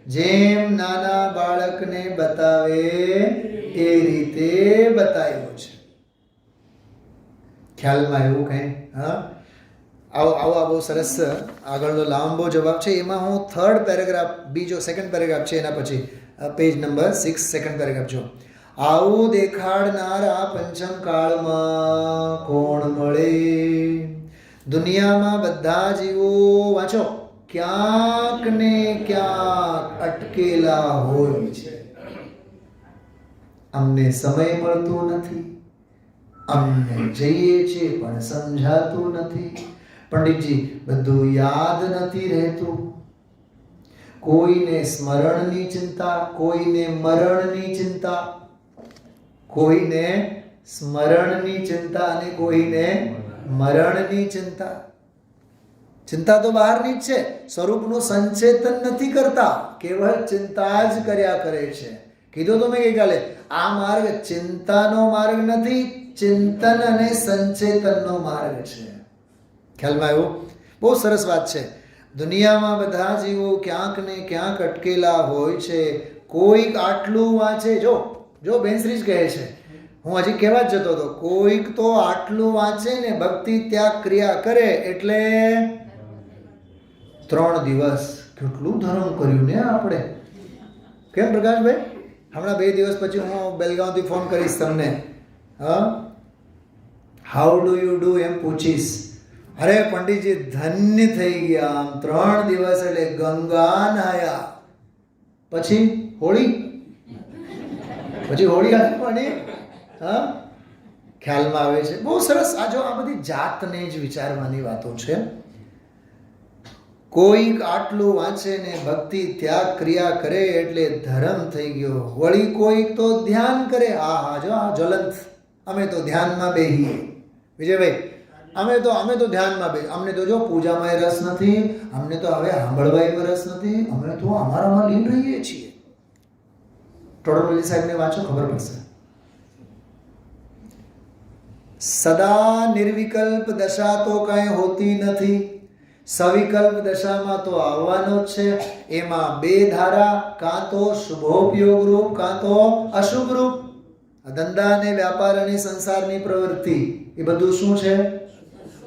જેમ નાના બાળકને બતાવે એ રીતે બતાવ્યું છે. ખ્યાલમાં એવું કઈ? હા, આવો બહુ સરસ આગળનો લાંબો જવાબ છે. એમાં હું થર્ડ પેરેગ્રાફ, સેકન્ડ પેરેગ્રાફ છે એના પછી, પેજ નંબર 6, સેકન્ડ પેરેગ્રાફ જો. આવું દેખાડનાર આ પંચમ કાળમાં કોણ મળે? દુનિયામાં બધા જીવો, વાંચો, ક્યાંક ને ક્યાંક અટકેલા હોય છે. અમને સમય મળતો નથી, અમને જઈએ છીએ પણ સમજાતું નથી. પંડિતજી, બધું યાદ નથી રહેતું. કોઈને સ્મરણની ચિંતા, કોઈને મરણની ચિંતા, કોઈને સ્મરણની ચિંતા અને કોઈને મરણની ચિંતા. ચિંતા તો બહારની જ છે, સ્વરૂપનું સંચેતન નથી કરતા, કેવળ ચિંતા જ કર્યા કરે છે. કીધું તો મેં ગઈકાલે, આ માર્ગ ચિંતાનો માર્ગ નથી, ચિંતન અને સંચેતનનો માર્ગ છે. ખ્યાલમાં આવ્યું? બહુ સરસ વાત છે. દુનિયામાં બધા જીવો ક્યાંક ને ક્યાંક અટકેલા હોય છે. કોઈક આટલું વાંચે, જો બેનશ્રી જ કહે છે, હું હજી કહેવા જ જતો હતો, કોઈક તો આટલું વાંચે ને ભક્તિ ત્યાગ ક્રિયા કરે એટલે 3 દિવસ. કેટલું ધર્મ કર્યું ને આપણે. કેમ પ્રકાશભાઈ? હમણાં 2 દિવસ પછી હું બેલગાંવથી ફોન કરીશ તમને. હા, હાઉ ડુ યુ ડુ એમ પૂછીશ. અરે પંડિતજી ધન્ય થઈ ગયા, આમ 3 દિવસ એટલે ગંગા નાયા. પછી હોળી આવવાની. હા, ખ્યાલમાં આવે છે. બહુ સરસ. આ બધી જાતને જ વિચારવાની વાતો છે. કોઈક આટલું વાંચે ને ભક્તિ ત્યાગ ક્રિયા કરે એટલે ધર્મ થઈ ગયો. વળી કોઈક તો ધ્યાન કરે. આ જ્વલંત. અમે તો ધ્યાનમાં બેહીએ. વિજયભાઈ, અમે તો ધ્યાનમાં બેહીએ. અમને તો જો પૂજામાં રસ નથી, અમને તો હવે સાંભળવામાં રસ નથી, અમે તો અમારામાં લીન રહીએ છીએ. ટોડરમલ્લી સાહેબને વાંચો, ખબર પડશે. સદા નિર્વિકલ્પ દશા તો કઈ હોતી નથી, સવિકલ્પ દશામાં તો આવવાનો જ છે. એમાં 2 ધારા, કાં તો શુભોપયોગ રૂપ, કાં તો અશુભ રૂપ. ધંધા અને વ્યાપાર અને સંસારની પ્રવૃત્તિ, એ બધું શું છે?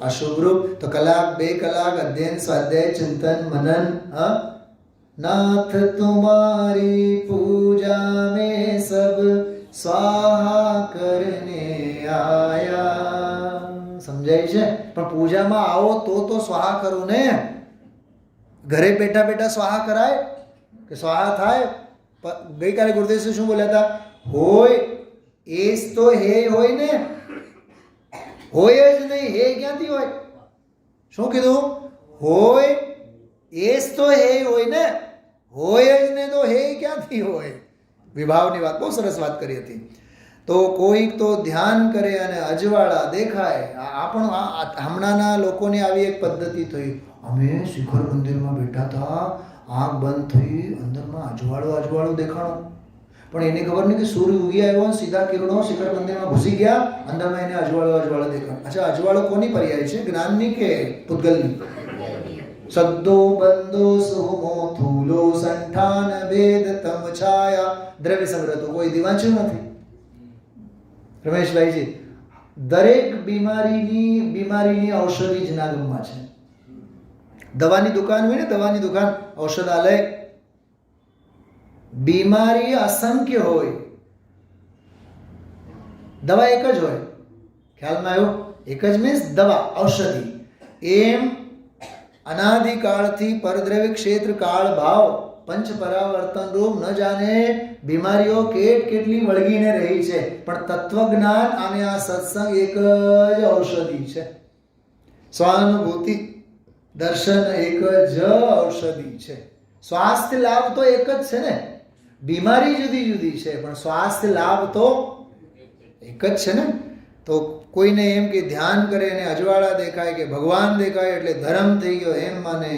અશુભ રૂપ. તો 2 કલાક અધ્યયન, સ્વાધ્યાય, ચિંતન, મનન. नाथ तुम्हारी पूजा में सब स्वाहा करने आया. સમજાય છે? પણ પૂજામાં આવો તો સ્વાહા કરો ને. ઘરે બેઠા બેઠા સ્વાહા કરાય કે સ્વાહા થાય? ગઈકાલે ગુરુદેવ શું બોલ્યા હતા? હોય એસ તો હે હોય ને, હોય જ નહીં, હે ક્યાંથી હોય? શું કીધું? હોય એસ તો હે હોય ને, હોય જ ને તો હે ક્યાંથી હોય? વિભાવની વાત, બહુ સરસ વાત કરી હતી. તો કોઈક તો ધ્યાન કરે અને અજવાળા દેખાય. હમણાંના લોકોની આવી એક પદ્ધતિ થઈ. અમે શિખર મંદિરમાં બેઠા હતા, આંખ બંધ થઈ, અંદરમાં અજવાળું દેખાણું. પણ એને ખબર નહીં કે સૂર્ય ઉગી આવ્યો, સીધા કિરણો શિખર મંદિરમાં ઘૂસી ગયા, અંદરમાં એને અજવાળું દેખાણ. અચ્છા, અજવાળો કોની પર્યાય છે? જ્ઞાનની કે પૂતગલની? સદ્દો બંદો સુમો થૂલો સંઠાન ભેદ તમ છાયા. દ્રવ્ય સંગ્રહ તો કોઈ દિવાંચ્યું નથી. રમેશભાઈજી, દરેક બીમારીની ઔષધિ જ નાગમમાં છે. દવાની દુકાન હોય ને, દવાની દુકાન, ઔષધાલય, બીમારી અસંખ્ય હોય, દવા એક જ હોય. ખ્યાલમાં આવ્યો? એક જ મીન્સ દવા, ઔષધિ. એમ અનાદિકાળથી પરદ્રવ્ય ક્ષેત્ર કાળ ભાવ પંચ પરાવર્તન રૂપ ન જાણે બીમારીઓ કેટલી વળગીને રહી છે, પણ તત્વજ્ઞાન અને આ સત્સંગ એક જ ઔષધિ છે. સ્વાનુભૂતિ દર્શન એક જ ઔષધિ છે. સ્વાસ્થ્ય લાભ તો એક જ છે ને. બીમારી જુદી જુદી છે, પણ સ્વાસ્થ્ય લાભ તો એક જ છે ને. તો કોઈને એમ કે ધ્યાન કરે અને અજવાળા દેખાય કે ભગવાન દેખાય એટલે ધર્મ થઈ ગયો એમ માને.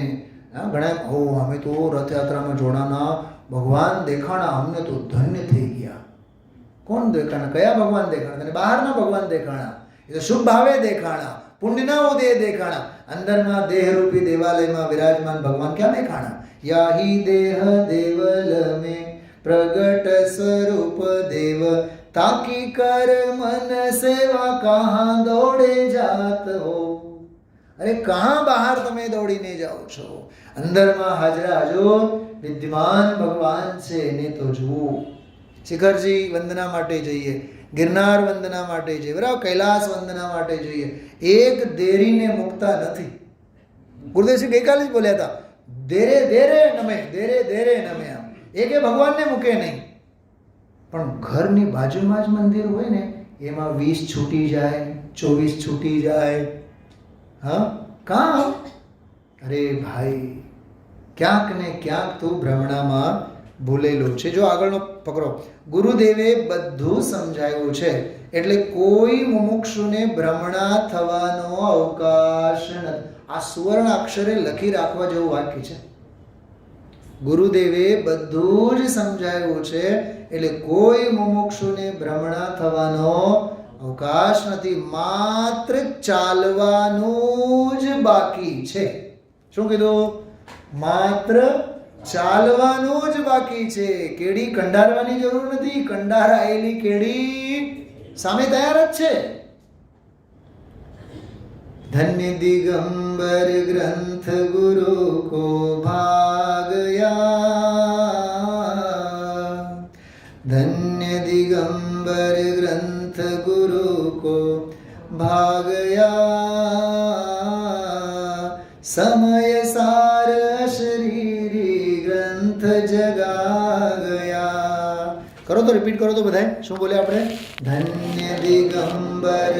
ઘણા અમે તો રથયાત્રામાં જોડાના, ભગવાન દેખાણા, અમને તો ધન્ય થઈ ગયા. કોણ દેખાણા? કયા ભગવાન દેખાણા? અને બહારના ભગવાન દેખાણા, એ તો શુભ ભાવે દેખાણા, પુણ્યના ઉદય દેખાણા. અંદરમાં દેહરૂપી દેવાલયમાં વિરાજમાન ભગવાન ક્યાં દેખાણા? યાહી દેહ દેવલ મેં પ્રગટ સ્વરૂપ દેવ, તાકી કર મન સેવા કહાં દોડે જાત હો. અરે કહાં બહાર તમે દોડીને જાઓ છો? અંદરમાં હાજરા હજુર વિદ્યમાન ભગવાન છે એને તો જુઓ. શિખરજી વંદના માટે જઈએ, ગિરનાર વંદના માટે જઈએ, બરાબર, કૈલાસ વંદના માટે જઈએ, એક દેરીને મૂકતા નથી. ગુરુદેવજી ગઈકાલે જ બોલ્યા હતા, દેરે દેરે નમે, દેરે દેરે નમે. આમ એકે ભગવાનને મૂકે નહીં. પણ ઘરની બાજુમાં જ મંદિર હોય ને, એમાં 20 છૂટી જાય, 24 છૂટી જાય. હા, કાં? અરે ભાઈ, ક્યાંક ને ક્યાંક તું ભ્રમણામાં ભૂલેલો છે. જો આગળનો પકડો, ગુરુદેવે બધું સમજાવ્યું છે, એટલે કોઈ મુમુક્ષુને ભ્રમણા થવાનો અવકાશ નથી. આ સુવર્ણ અક્ષરે લખી રાખવા જેવું વાક્ય છે. ગુરુદેવે બધું જ સમજાવ્યું છે, એટલે કોઈ મુમુક્ષુને ભ્રમણા થવાનો અવકાશ નથી. માત્ર ચાલવાનું જ બાકી છે. શું કીધું? માત્ર ચાલવાનું જ બાકી છે. કેડી કંડારવાની જરૂર નથી. કંડારાયેલી કેડી સામે તૈયાર જ છે. धन्य दिगंबर ग्रंथ गुरु को भागया, धन्य दिगंबर ग्रंथ गुरु को भागया, समय सार शरीरी ग्रंथ जगा गया. કરો તો રિપીટ કરો તો બધાય. શું બોલે આપણે? ધન્ય દિગંબર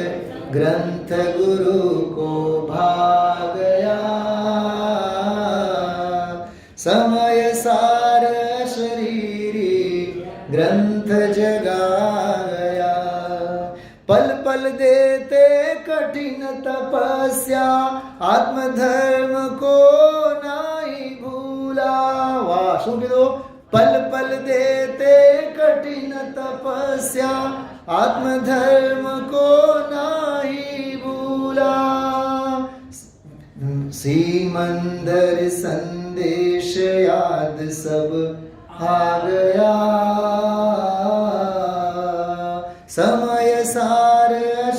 ग्रंथ गुरु को भागया, समय सार शरीरी ग्रंथ जगा गया, पल पल देते कठिन तपस्या, आत्मधर्म को नहीं भूला. वाह, શું કીધું? पल पल देते कठिन तपस्या, आत्मधर्म को नहीं भूला. सीमंदर संदेश याद सब आ गया, समय सार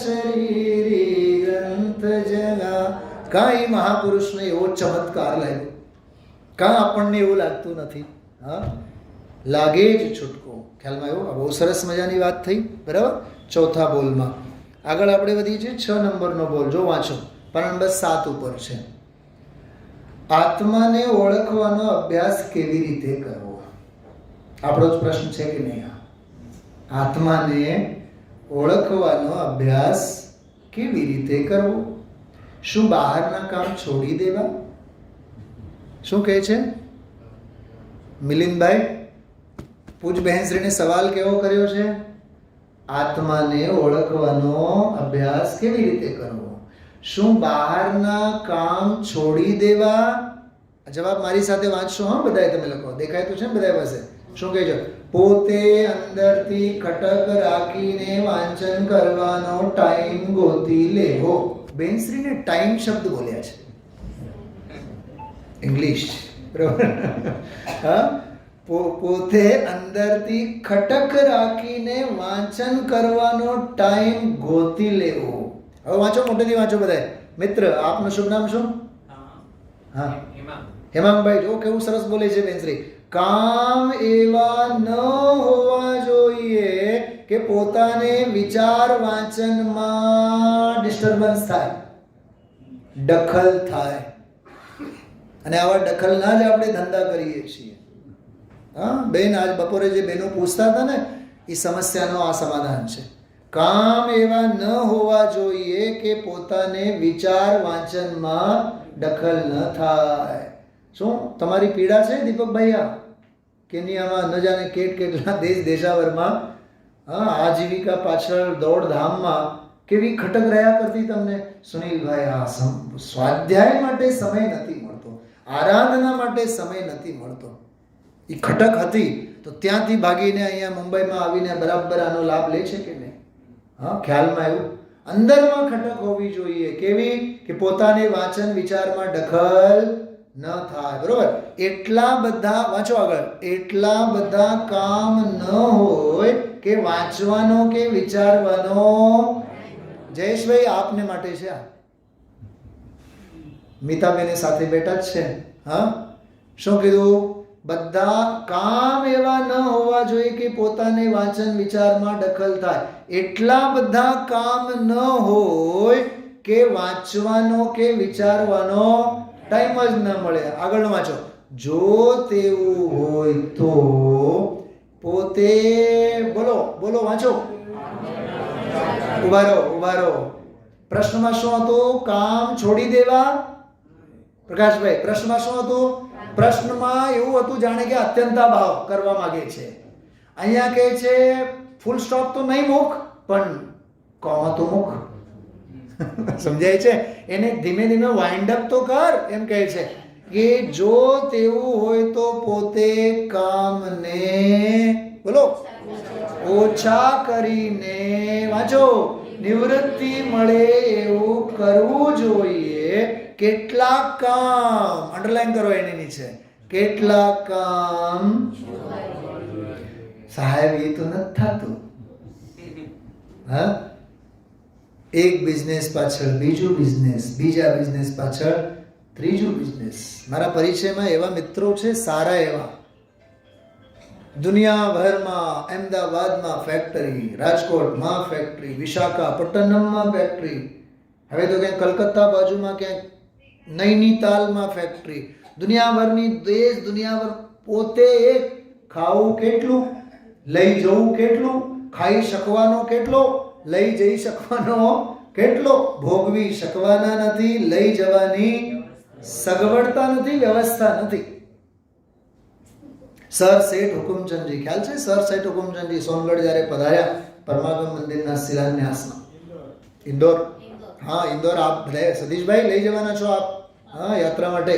शरीरी ग्रंथ जगा. કાંઈ મહાપુરુષને એવો ચમત્કાર લાગ્યો? કાં આપણને એવું લાગતું નથી? હા, લાગે જ છૂટકો. ખ્યાલમાં આવ્યો? બહુ સરસ મજાની વાત થઈ, બરાબર. ચોથા બોલમાં આગળ આપણે વધીએ છીએ 6 નંબરનો બોલ. જો વાંચો, પાના નંબર 7 ઉપર છે. આત્માને ઓળખવાનો અભ્યાસ કેવી રીતે કરવો? આપણો જ પ્રશ્ન છે કે નહીં? આત્માને ઓળખવાનો અભ્યાસ કેવી રીતે કરવો? શું બહારના કામ છોડી દેવા? શું કહે છે મિલિંદભાઈ? પૂજ બહેનશ્રીને સવાલ કેવો કર્યો છે? આત્માને ઓળખવાનો અભ્યાસ કેવી રીતે કરવો? શું બહારના કામ છોડી દેવા? જવાબ મારી સાથે વાંચશો હા બધાએ? તમે લખો, દેખાય તો છે ને બધા પાસે? શું કહે છે? પોતે અંદરથી ખટક રાખીને વાંચન કરવાનો ટાઈમ ગોતી લેવો. બેનશ્રીને ટાઈમ શબ્દ બોલ્યા છે, ઇંગ્લિશ, બરોબર? હા, પોતે અંદરથી ખટક રાખીને વાંચન કરવાનો ટાઈમ ગોતી લેવો. હવે વાંચો, મોટેથી વાંચો બધાએ. મિત્ર, આપનું શુભ નામ શું? હા, હેમાંગભાઈ. જો કેવું સરસ બોલે છે બેનશ્રી. કામ એવા ન હોવા જોઈએ કે પોતાને વિચાર વાંચનમાં ડિસ્ટર્બન્સ થાય, દખલ થાય. અને આવા દખલના જ આપણે ધંધા કરીએ છીએ. હા બેન, આજ બપોરે જે બહેનો પૂછતા હતા ને, એ સમસ્યાનો આ સમાધાન છે. કામ એવા ન હોવા જોઈએ કે પોતાને વિચાર વાંચનમાં દખલ ન થાય. શું તમારી પીડા છે દીપકભાઈ? આ કેન્યામાં ન જાણે કેટલા દેશ દેશાવરમાં આજીવિકા પાછળ દોડધામમાં કેવી ખટક રહ્યા કરતી તમને. સુનિલભાઈ, આ સ્વાધ્યાય માટે સમય નથી મળતો, આરાધના માટે સમય નથી મળતો. એ ખટક હતી તો ત્યાંથી ભાગીને અહીંયા મુંબઈમાં આવીને બરાબર આનો લાભ લે છે કે નહીં? હા, ખ્યાલમાં આવ્યું? અંદરમાં ખટક હોવી જોઈએ. કેવી? કે પોતાને વાંચન વિચારમાં દખલ ન થાય, બરોબર? એટલા બધા વાંચો આગળ. એટલા બધા કામ ન હોય કે વાંચવાનો કે વિચારવાનો. જયેશભાઈ, આપને માટે છે આ. મીતાબેને સાથે બેઠા જ છે. હા, શું કીધું? બધા કામ એવા ન હોવા જોઈએ કે પોતાને વાંચન વિચારમાં દખલ થાય. એટલા બધા કામ ન હોય કે વાંચવાનો કે વિચારવાનો ટાઈમ જ ન મળે. આગળ વાંચો. જો તેવું હોય તો પોતે બોલો બોલો વાંચો. ઉભા રહો. પ્રશ્નમાં શું હતું? કામ છોડી દેવા. પ્રકાશભાઈ, પ્રશ્નમાં શું હતું? પ્રશ્નમાં એવું હતું જાણે કે અત્યંતા ભાવ કરવા માંગે છે. અહીંયા કહે છે ફૂલ સ્ટોપ તો નહીં મૂક, પણ કોમા તો મૂક. સમજાય છે? એને ધીમે ધીમે વાઇન્ડ અપ તો કર, એમ કહે છે કે જો તેવું હોય તો પોતે કામને બોલો ઓછા કરીને વાંચો નિવૃત્તિ મળે એવું કરવું જોઈએ. કેટલાક કામ અંડરલાઈન કરો એની નીચે. કેટલાક કામ સાહેબ એ તો નથી થતું. હા, એક બિઝનેસ પાછળ બીજું બિઝનેસ, બીજા બિઝનેસ પાછળ ત્રીજું બિઝનેસ. મારા પરિચયમાં એવા મિત્રો છે સારા એવા, દુનિયાભરમાં, અમદાવાદમાં ફેક્ટરી, રાજકોટમાં ફેક્ટરી, વિશાખાપટ્ટનમમાં ફેક્ટરી, હવે તો ક્યાંક કલકત્તા બાજુમાં ક્યાંક નૈનીતાલમાં ફેક્ટરી. દુનિયાભરની દેશ દુનિયાભર. પોતે એક ખાવું કેટલું, લઈ જવું કેટલું, ખાઈ શકવાનો કેટલો, લઈ જઈ શકવાનો કેટલો. ભોગવી શકવાના નથી, લઈ જવાની સગવડતા નથી, વ્યવસ્થા નથી. સર શેઠ હુકુમચંદજી, ખ્યાલ છે? સર શેઠ હુકુમચંદજી સોનગઢ જ્યારે પધાર્યા પરમાગમ મંદિરના શિલાન્યાસમાં, ઇન્દોર. હા, ઇન્દોર. આપ બધા સતીશભાઈ લઈ જવાના છો આપ? હા, યાત્રા માટે.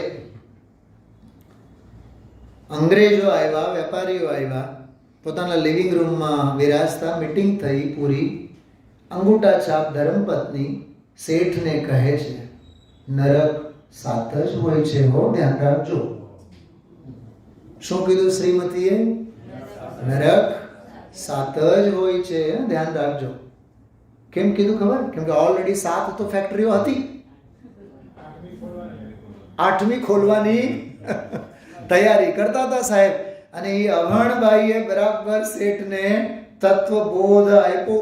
અંગ્રેજો આવ્યા, વેપારીઓ આવ્યા, પોતાના લિવિંગ રૂમમાં વિરાજતા. મીટિંગ થઈ પૂરી. અંગૂઠા છાપ ધર્મપત્ની શેઠને કહે છે નરક 7 જ હોય છે હો, ધ્યાન રાખજો. શું કીધું શ્રીમતીએ? નરક 7 જ હોય છે, ધ્યાન રાખજો. કેમ કીધું ખબર? કેમ કે ઓલરેડી 7 તો ફેક્ટરીઓ હતી, 8મી ખોલવાની તૈયારી કરતા હતા સાહેબ. અને એ અભણભાઈએ બરાબર શેઠને તત્વબોધ આપ્યો.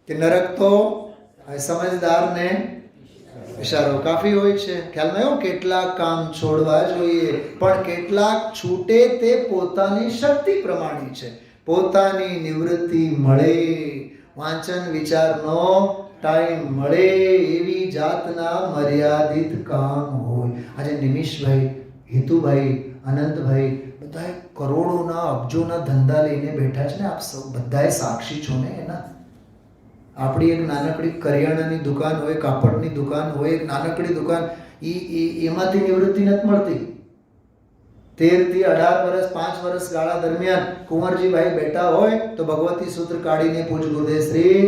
કે નરક તો સમજદારને ઇશારો કાફી હોય છે. ખ્યાલમાં આવ્યો? કેટલાક કામ છોડવા જોઈએ, પણ કેટલાક છૂટે તે પોતાની શક્તિ પ્રમાણે છે. પોતાની નિવૃત્તિ મળે, વાંચન વિચારનો ટાઈમ મળે એવી જાતના મર્યાદિત કામ હોય. આજે નિમિષભાઈ, હિતુભાઈ, અનંતભાઈ બધાએ કરોડોના અબજોના ધંધા લઈને બેઠા છે ને. આપ સૌ બધાએ સાક્ષી છો ને એના. આપણી એક નાનકડી કરિયાણાની દુકાન હોય, કાપડની દુકાન હોય, એક નાનકડી દુકાન, એમાંથી નિવૃત્તિ નથી મળતી. 13 થી 18 વર્ષ 5 વર્ષ ગાળા દરમિયાન કુંવરજીભાઈ બેઠા હોય તો ભગવતી સૂત્ર કાઢીને પૂજ ગુરુદેવ શ્રી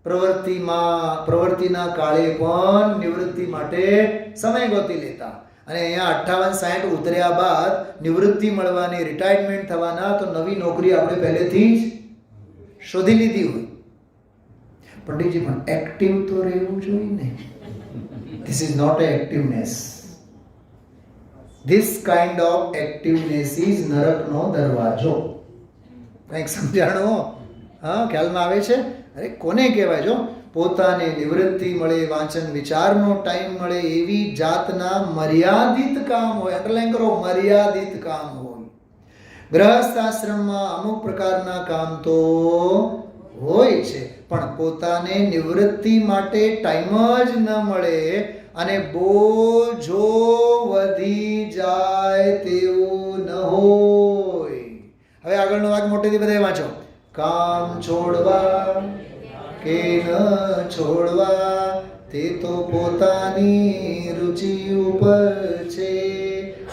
પ્રવૃત્તિના કાળે પણ નિવૃત્તિ માટે સમય ગોતી લેતા. અને અહીંયા 58-60 ઉતર્યા બાદ નિવૃત્તિ મળવાની, રિટાયરમેન્ટ થવાના, તો નવી નોકરી આપણે પહેલેથી જ શોધી લીધી હોય. પંડિતજી પણ એક્ટિવ તો રહેવું જોઈએ ને. This is not a activeness. This kind of activeness is નરકનો દરવાજો. કંઈક સમજાણો? હા, ખ્યાલમાં આવે છે? અરે કોને કહેવાય? જો પોતાને નિવૃત્તિ મળે, વાંચન વિચારનો ટાઈમ મળે એવી જાતના મર્યાદિત કામ હોય. અંડરલાઈન કરો, મર્યાદિત કામ હોય. ગ્રહસ્થ આશ્રમમાં અમુક પ્રકારના કામ તો હોય છે, પણ પોતાને નિવૃત્તિ માટે ટાઈમ જ ન મળે અને બોજો વધી જાય તેવું ન હોય. હવે આગળનો વાક્ય મોટેથી બધાએ વાંચો. કામ છોડવા કે ન છોડવા તે તો પોતાની રુચિ ઉપર છે.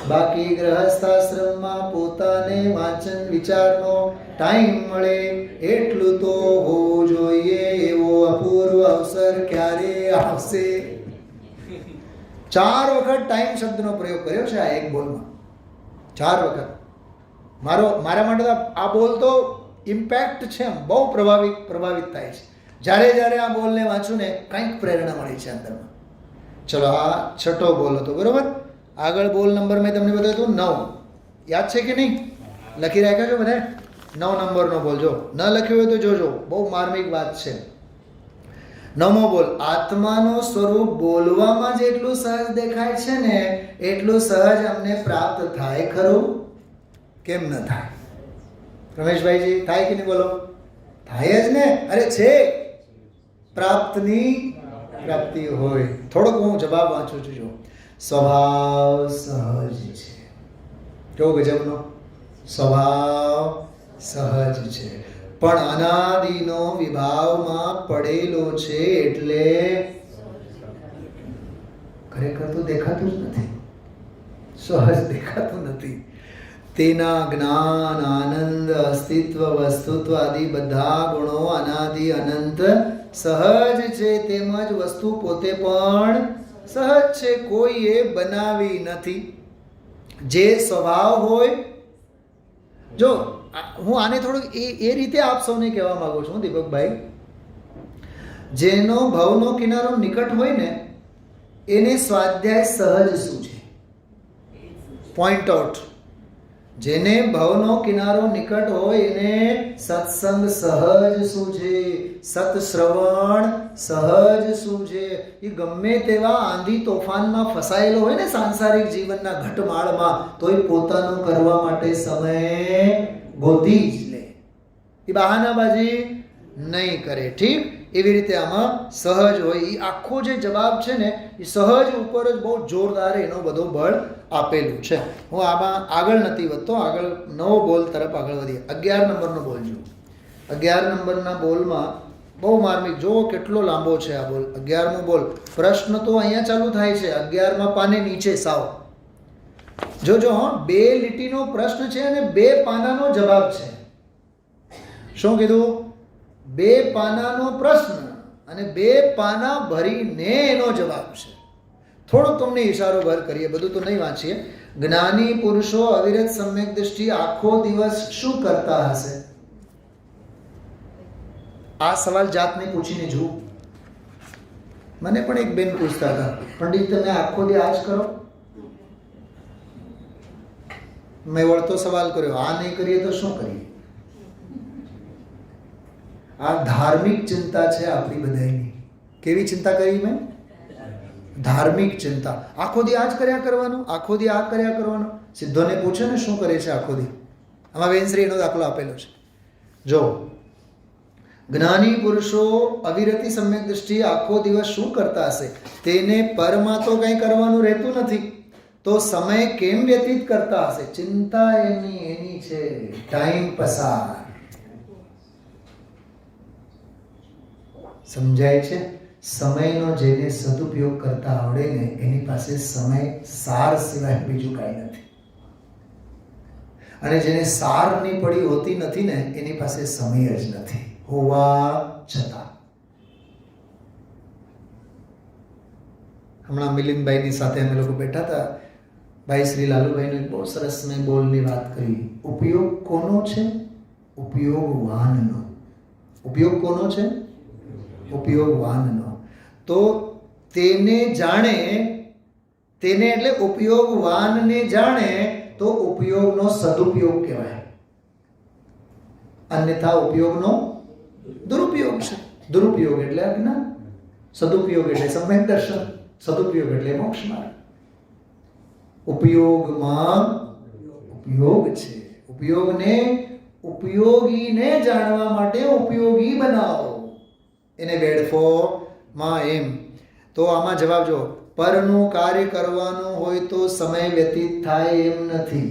બાકી ગ્રહસ્થાશ્રમમાં પોતાને વાંચન વિચારનો ટાઈમ મળે એટલું તો હોવું જોઈએ. એવો અપૂર્વ અવસર ક્યારે આવશે? 4 વખત ટાઈમ શબ્દનો પ્રયોગ કર્યો છે આ એક બોલમાં. 4 વખત. મારા માટે આ બોલ તો ઇમ્પેક્ટ છે, બહુ પ્રભાવિત થાય છે. જ્યારે આ બોલને વાંચું ને કંઈક પ્રેરણા મળી છે અંદરમાં. ચલો, આ 6થો બોલ હતો, બરોબર? આગળ બોલ નંબર મેં તમને બતાવ્યું હતું 9. યાદ છે કે નહીં? લખી રાખ્યા છો બધા? 9 નંબરનો બોલ. જો ન લખ્યો હોય તો જોજો, બહુ માર્મિક વાત છે. 9મો બોલ. આત્માનું સ્વરૂપ બોલવામાં જેટલું સહજ દેખાય છે ને એટલું સહજ અમને પ્રાપ્ત થાય ખરું? કેમ ન થાય? રમેશભાઈજી, થાય કે નહીં? બોલો. થાય જ ને. અરે છે, પ્રાપ્તિ હોય. થોડોક હું જવાબ વાંચું છું. જો સ્વભાવ સહજ છે. કેવો ગજબનો સ્વભાવ સહજ છે, પણ અનાદિનો વિભાવમાં પડેલો છે એટલે ખરેખર તો દેખાતું જ નથી. સહજ દેખાતું નથી. તેના જ્ઞાન, આનંદ, અસ્તિત્વ, વસ્તુત્વ આદિ બધા ગુણો અનાદિ અનંત સહજ છે. તેમજ વસ્તુ પોતે પણ સહજ છે, કોઈએ બનાવી નથી. જે સ્વભાવ હોય, જો હું આને થોડુંક એ રીતે આપ સૌને કહેવા માંગુ છું દીપકભાઈ, જેનો ભવનો કિનારો નિકટ હોય ને એને સ્વાધ્યાય સહજ શું છે? Point out. જેને ભવનો કિનારો નિકટ હોય એને સત્સંગ સહજ શું છે? સત્શ્રવણ સહજ શું છે? એ ગમે તેવા આંધી તોફાનમાં ફસાયેલો હોય ને સાંસારિક જીવનના ઘટમાળમાં, તોય પોતાનું કરવા માટે સમય ગોતી જ લે. એ બહાનાબાજી નહીં કરે. ઠીક? એવી રીતે આમાં સહજ હોય. એ આખો જે જવાબ છે ને એ સહજ ઉપર જ બહુ જોરદાર એનો બધો બળ આપેલું છે. હું આમાં આગળ નથી વધતો, આગળ 9 બોલ તરફ આગળ વધીએ. 11 નંબરનો બોલ જુઓ. 11 નંબરના બોલમાં બહુ માર્મિક, જુઓ કેટલો લાંબો છે આ બોલ. 11મો બોલ. પ્રશ્ન તો અહીંયા ચાલુ થાય છે 11મા પાને નીચે સાવ. જોજો, 2 લીટીનો પ્રશ્ન છે અને 2 પાનાનો જવાબ છે. શું કીધું? 2 પાનાનો પ્રશ્ન અને 2 પાના ભરીને એનો જવાબ છે. થોડોક તમને ઇશારો ભર કરીએ, બધું તો નહીં વાંચીએ. જ્ઞાની પુરુષો અવિરત સમ્યક દ્રષ્ટિ આખો દિવસ શું કરતા હશે? આ સવાલ જાતને પૂછીને જુઓ. મને પણ એક બેન પૂછતા હતા, પંડિત તમે આખો દી આ જ કરો? મેં વળતો સવાલ કર્યો, આ નહીં કરીએ તો શું કરીએ? આ ધાર્મિક ચિંતા છે આપણી બધાની. કેવી ચિંતા કરી મેં? ધાર્મિક ચિંતા. આખો દી આ જ કર્યા કરવાનું, આખો દી આ કર્યા કરવાનું. સિદ્ધોને પૂછે ને શું કરે છે આખો દી. આમાં વેનશ્રી એનો દાખલો આપેલો છે. જો જ્ઞાની પુરુષો અવિરતિ સમ્યક દ્રષ્ટિ આખો દિવસ શું કરતા હશે? તેને પરમાં તો કંઈ કરવાનું રહેતું નથી, તો સમય કેમ વ્યતીત કરતા હશે? ચિંતા એની છે ટાઈમ પસાર. સમજાય છે? સમયનો જેને સદુપયોગ કરતા આવડે ને એની પાસે સમય સાર સિવાય બીજું કાંઈ નથી. અને જેને સારની પડી હોતી નથી ને એની પાસે સમય જ નથી હોવા છતાં. હમણાં મિલિંદભાઈની સાથે અમે લોકો બેઠા હતા. ભાઈ શ્રી લાલુભાઈનો એક બહુ સરસ મેં બોલની વાત કરી. ઉપયોગ કોનો છે? ઉપયોગવાનનો. ઉપયોગ કોનો છે? ઉપયોગવાનનો. તો તેને જાણે, તેને એટલે ઉપયોગવાનને જાણે તો ઉપયોગનો સદુપયોગ કહેવાય. અન્યથા ઉપયોગનો દુરુપયોગ છે. દુરુપયોગ એટલે અજ્ઞાન, સદુપયોગ એટલે સમ્યક દર્શન, સદુપયોગ એટલે મોક્ષ માર્ગ. ઉપયોગમાં ઉપયોગ છે. ઉપયોગને ઉપયોગીને જાણવા માટે ઉપયોગી બનાવો. એને વેડફો માં એમ. તો આમાં જવાબ જો, પરનું કાર્ય કરવાનું હોય તો સમય વ્યતીત થાય એમ નથી.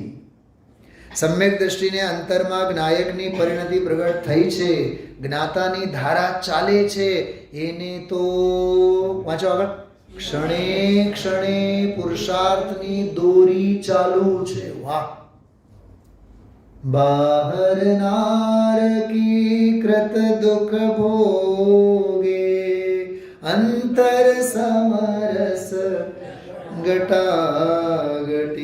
સમ્યક દ્રષ્ટિને અંતરમાં જ્ઞાયકની પરિણતિ પ્રગટ થઈ છે, જ્ઞાતાની ધારા ચાલે છે, એને તો વાંચો આગળ. ક્ષણે ક્ષણે પુરુષાર્થની દોરી ચાલુ છે. વાહ! બાહર નારકી કૃત દુઃખ ભોગે, અંતર સમરસ ઘટાઘટી,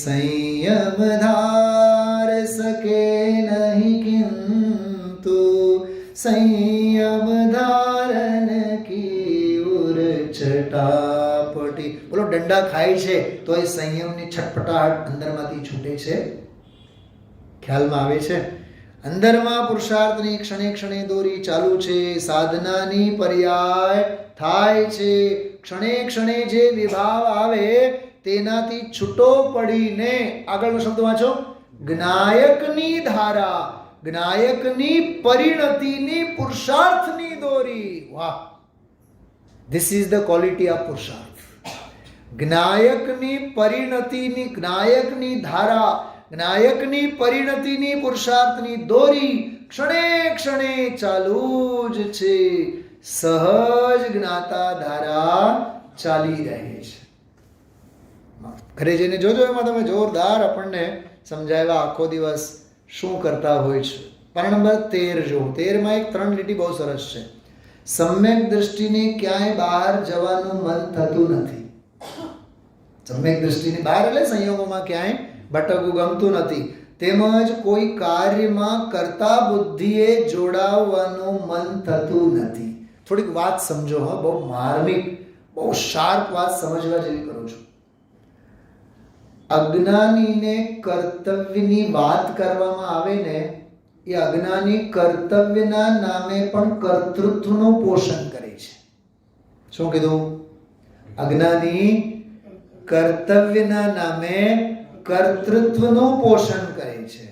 સંયમ ધાર સકે નહીં કિંતુ સંયમ ધારન કી ઉર છટાપટી. બોલો, દંડા ખાય છે તો એ સંયમની છટપટાહટ અંદરમાંથી છૂટે છે. ખ્યાલમાં આવે છે? અંદરમાં પુરુષાર્થની ક્ષણે ક્ષણે દોરી ચાલુ છે, સાધનાની પર્યાય થાય છે. ક્ષણે ક્ષણે જે વિભાવ આવે તેનાથી છૂટો પડીને આગળનો શબ્દ વાંચો. જ્ઞાયકની ધારા, જ્ઞાયકની પરિણતિની પુરુષાર્થની દોરી. વાહ! This is the quality of પુરુષાર્થ. જ્ઞાયકની પરિણતિની, જ્ઞાયકની ધારા, જ્ઞાયકની પરિણતિની પુરુષાર્થની દોરી ક્ષણે ક્ષણે ચાલુ જ છે. સહજ જ્ઞાતા ધારા ચાલી રહે છે. ઘરે જઈને જોજો, એમાં તમે જોરદાર આપણને સમજાવ્યા આખો દિવસ શું કરતા હોય છે. પાના નંબર 13 જો. 13 માં એક 3 લીટી બહુ સરસ છે. સમ્યક દ્રષ્ટિને ક્યાંય બહાર જવાનું મન થતું નથી. સમ્યક દ્રષ્ટિની બહાર એટલે સંયોગોમાં ક્યાંય ભટકવું ગમતું નથી. તેમજ કોઈ કાર્યમાં કરતા બુદ્ધિએ જોડાવવાનું મન થતું નથી. થોડીક વાત સમજો. હા, બહુ માર્મિક, બહુ શાર્પ વાત સમજવા જેવી કરું છું. અજ્ઞાનીને કર્તવ્યની વાત કરવામાં આવે ને, એ અજ્ઞાની કર્તવ્યના નામે પણ કર્તૃત્વનું પોષણ કરે છે. શું કીધું? અજ્ઞાની કર્તવ્યના નામે કર્તૃત્વનું પોષણ કરે છે.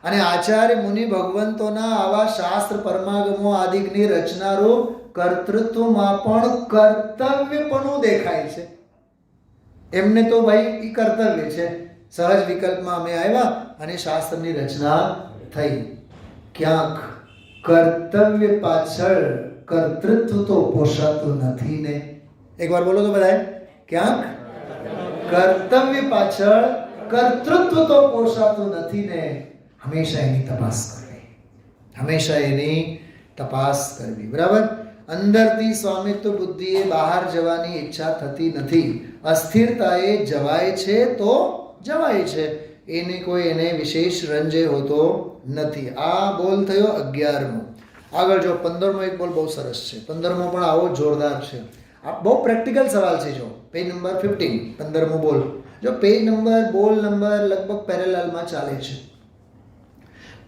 અને આચાર્ય મુનિ ભગવંતોના આવા શાસ્ત્ર પરમાગમો આદિકની રચનારૂપ કર્તૃત્વમાં પણ કર્તવ્યપણું દેખાય છે. એમને તો ભાઈ એ કર્તવ્ય છે. સહજ વિકલ્પમાં અમે આવ્યા અને શાસ્ત્રની રચના થઈ. ક્યાંક કર્તવ્ય પાછળ કર્તૃત્વ તો પોષાતું નથી ને. એકવાર બોલો તો બધાએ. ક્યાંક કર્તવ્ય પાછળ કર્તૃત્વ તો પોષાતું નથી ને. હંમેશા એની તપાસ કરવી, હંમેશા એની તપાસ કરવી. બરાબર? અંદરથી સ્વામિત્વ બુદ્ધિએ બહાર જવાની ઈચ્છા થતી નથી. અસ્થિરતાએ જવાય છે તો જવાય છે, એને કોઈ એને વિશેષ રંજે હોતો નથી. આ બોલ થયો 11મો. આગળ જો 15મો એક બોલ બહુ સરસ છે. 15મો પણ આવો જોરદાર છે. આ બહુ પ્રેક્ટિકલ સવાલ છે. જો પેજ નંબર 15, 15મો બોલ. જો પેજ નંબર, બોલ નંબર લગભગ પેરેલલમાં ચાલે છે.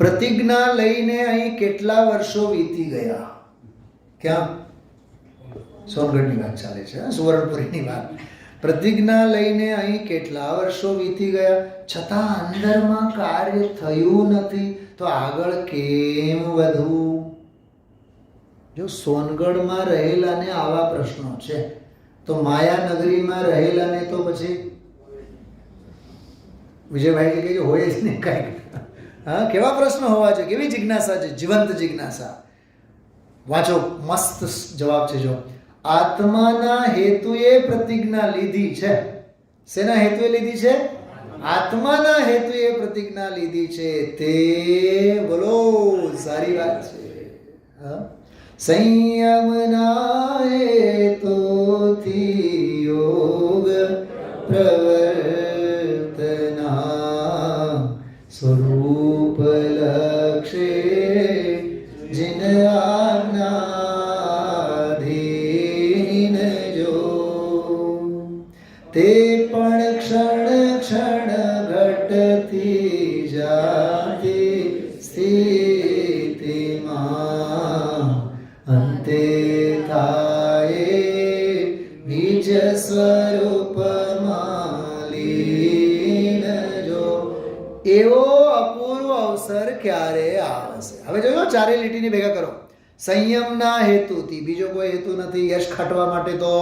પ્રતિજ્ઞા લઈને અહીં કેટલા વર્ષો વીતી ગયા? ક્યાં? સોનગઢની વાત ચાલે છે, સુવર્ણપુરીની વાત. પ્રતિજ્ઞા લઈને અહીં કેટલા વર્ષો વીતી ગયા, છતાં અંદરમાં કાર્ય થયું નથી, તો આગળ કેમ વધવું? જો સોનગઢમાં રહેલાને આવા પ્રશ્નો છે, તો માયાનગરીમાં રહેલાને તો પછી વિજયભાઈ કહે હોય જ નહીં કાંઈક. હા, કેવા પ્રશ્નો હોવા જોઈએ, કેવી જિજ્ઞાસા છે, જીવંત જિજ્ઞાસા. વાંચો, મસ્ત જવાબ છે. જો આત્માના હેતુએ પ્રતિજ્ઞા લીધી છે. શેના હેતુએ લીધી છે? આત્માના હેતુએ પ્રતિજ્ઞા લીધી છે. તે બોલો, સારી વાત છે. હા, સંયમના હેતુથી યોગ પ્રવર્તના સ્વરૂપ લક્ષે જીન આજ્ઞાધીન જો, તે પણ ક્ષણ ક્ષણ ઘટતી જાતી સ્થિતિમાં અંતે થાય નિજ સ્વરૂપમાં લીન જો. એવો અપૂર્વ અવસર ક્યારે આવશે? હવે જોયો, ચારે લીટીને ભેગા કરો. સંયમના હેતુથી, બીજો કોઈ હેતુ નથી. યશ ખાટવા માટે તો